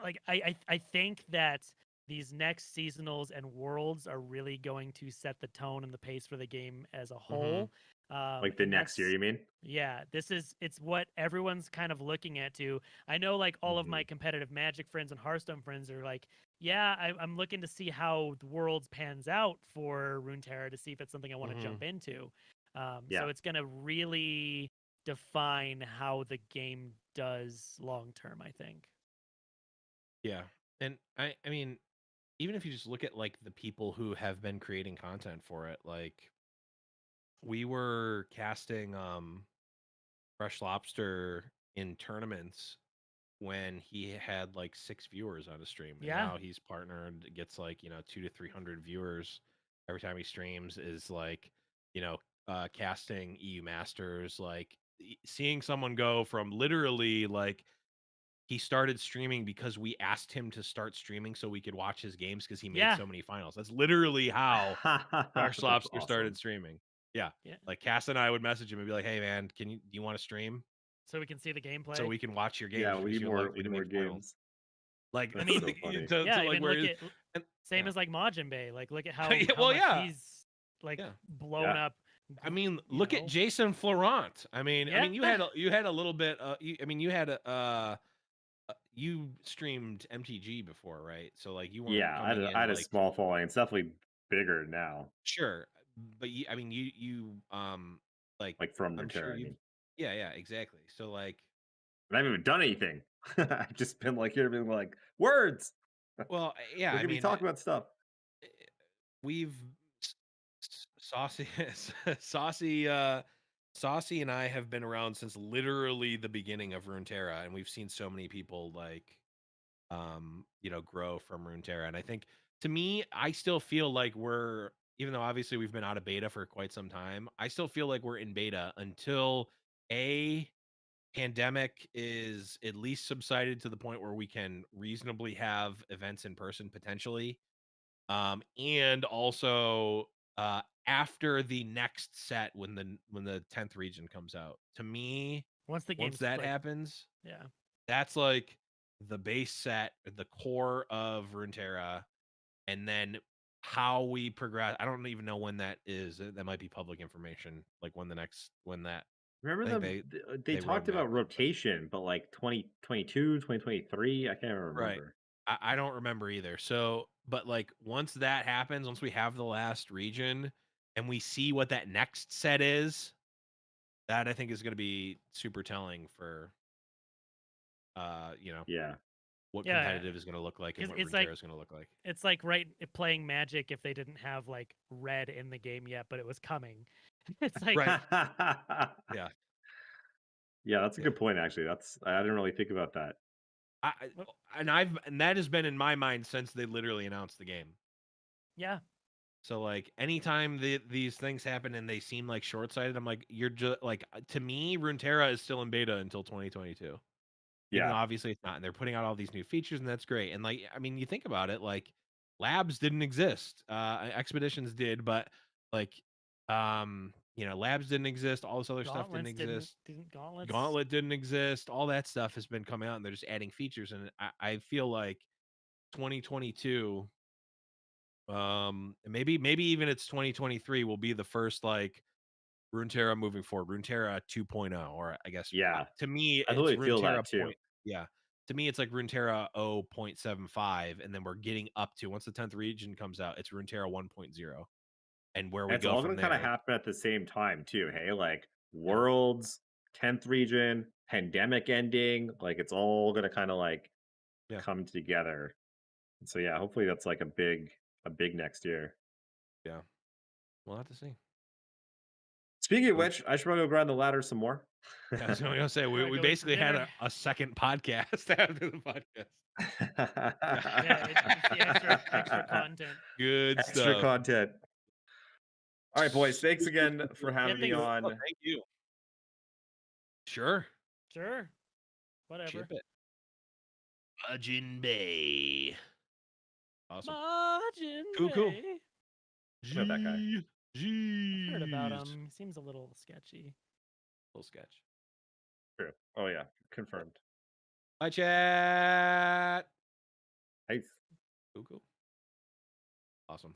like I think that these next seasonals and worlds are really going to set the tone and the pace for the game as a whole. Like the And next year, that's you mean? yeah, it's what everyone's kind of looking at too. I know like all of my competitive Magic friends and Hearthstone friends are like, yeah, I'm looking to see how the worlds pans out for Runeterra to see if it's something I want to jump into. Yeah. So it's gonna really define how the game does long term, I think. Yeah. And I mean, even if you just look at like the people who have been creating content for it, like we were casting Fresh Lobster in tournaments when he had like 6 viewers on a stream, and Yeah. now he's partnered, gets like 200 to 300 viewers every time he streams. Is like casting EU Masters, like seeing someone go from literally like he started streaming because we asked him to start streaming so we could watch his games because he made Yeah. so many finals. That's literally how Fresh That's Lobster started awesome. streaming. Yeah. Yeah. Like Cass and I would message him and be like, "Hey man, do you want to stream So we can see the so gameplay. we can watch your Yeah, games we because need you're more. We likely to need more make finals?" games. Like, I That's mean, so funny. yeah, like even where look at and same yeah. as like Majin Like look at how Well, much yeah. he's like Yeah. blown up. I mean, you look at know? Jason Fleurant. I mean, Yeah. you had a little bit. You had you streamed MTG before, right? So like you weren't Yeah, coming I in had a like small following. It's definitely bigger now. sure, but I mean, like Like from I'm sure Runeterra, I you've mean. yeah, exactly. So like, I haven't even done anything. I've just been like here, being like words. well, yeah, We're I gonna be mean, talking about stuff. eh, we've saucy, saucy, saucy, and I have been around since literally the beginning of Runeterra, and we've seen so many people like grow from Runeterra. And I think to me, I still feel like we're, even though obviously we've been out of beta for quite some time, I still feel like we're in beta until a pandemic is at least subsided to the point where we can reasonably have events in person potentially. And also after the next set when the 10th region comes out. To me, Once the once game's that like happens, yeah. that's like the base set, the core of Runeterra, and then how we progress. I don't even know when that is. That might be public information. Like when that Remember I think them? They they talked roadmap about it. rotation, but like 2022, 2023. I can't Right. remember. I don't remember either. So, but like once that happens, once we have the last region and we see what that next set is, that I think is going to be super telling for Yeah. what Yeah. competitive is going to look like and Because what Runeterra is going to look like. it's like playing Magic if they didn't have like red in the game yet, but it was coming. It's like Right. Yeah. Yeah, that's a Yeah. good point. Actually, I didn't really think about that. Well, And that has been in my mind since they literally announced the game. yeah. So like anytime these things happen and they seem like short-sighted, I'm like, you're just like, to me, Runeterra is still in beta until 2022. Even though Yeah. obviously it's not, and they're putting out all these new features, and that's great. And like, I mean, you think about it, like labs didn't exist. Expeditions did, but like, labs didn't exist. All this other stuff didn't Gauntlets exist. didn't gauntlets. Gauntlet didn't exist. All that stuff has been coming out, and they're just adding features. And I feel like 2022, maybe even it's 2023 will be the first like Runeterra moving forward, Runeterra 2.0, or I guess Yeah. to me I it's totally feel Runeterra that too. point. Yeah, to me it's like Runeterra 0.75, and then we're getting up to once the 10th region comes out, it's Runeterra 1.0. and where we It's go all from gonna kind of there. happen at the same time too. Hey, like Yeah. Worlds, 10th region, pandemic ending, like it's all gonna kind of like Yeah. come together. And so yeah, hopefully that's like a big next year. Yeah. We'll have to see. Speaking of We- which, I should probably go grind the ladder some more. I was going to say, Gotta we go eat some basically had dinner. a second podcast after the podcast. Yeah, it's the extra content. Good Extra stuff. content. All right, boys. Thanks again for having me thanks. Oh, on. thank you. Sure. Sure. Whatever. Chip it. Mudgeon Bay. Awesome. Margin Cool. Bay. About that guy. I've heard about Jeez. him. Seems a little sketchy. Little sketch. True. Oh yeah, confirmed. Bye, chat. Nice. Cool. Awesome.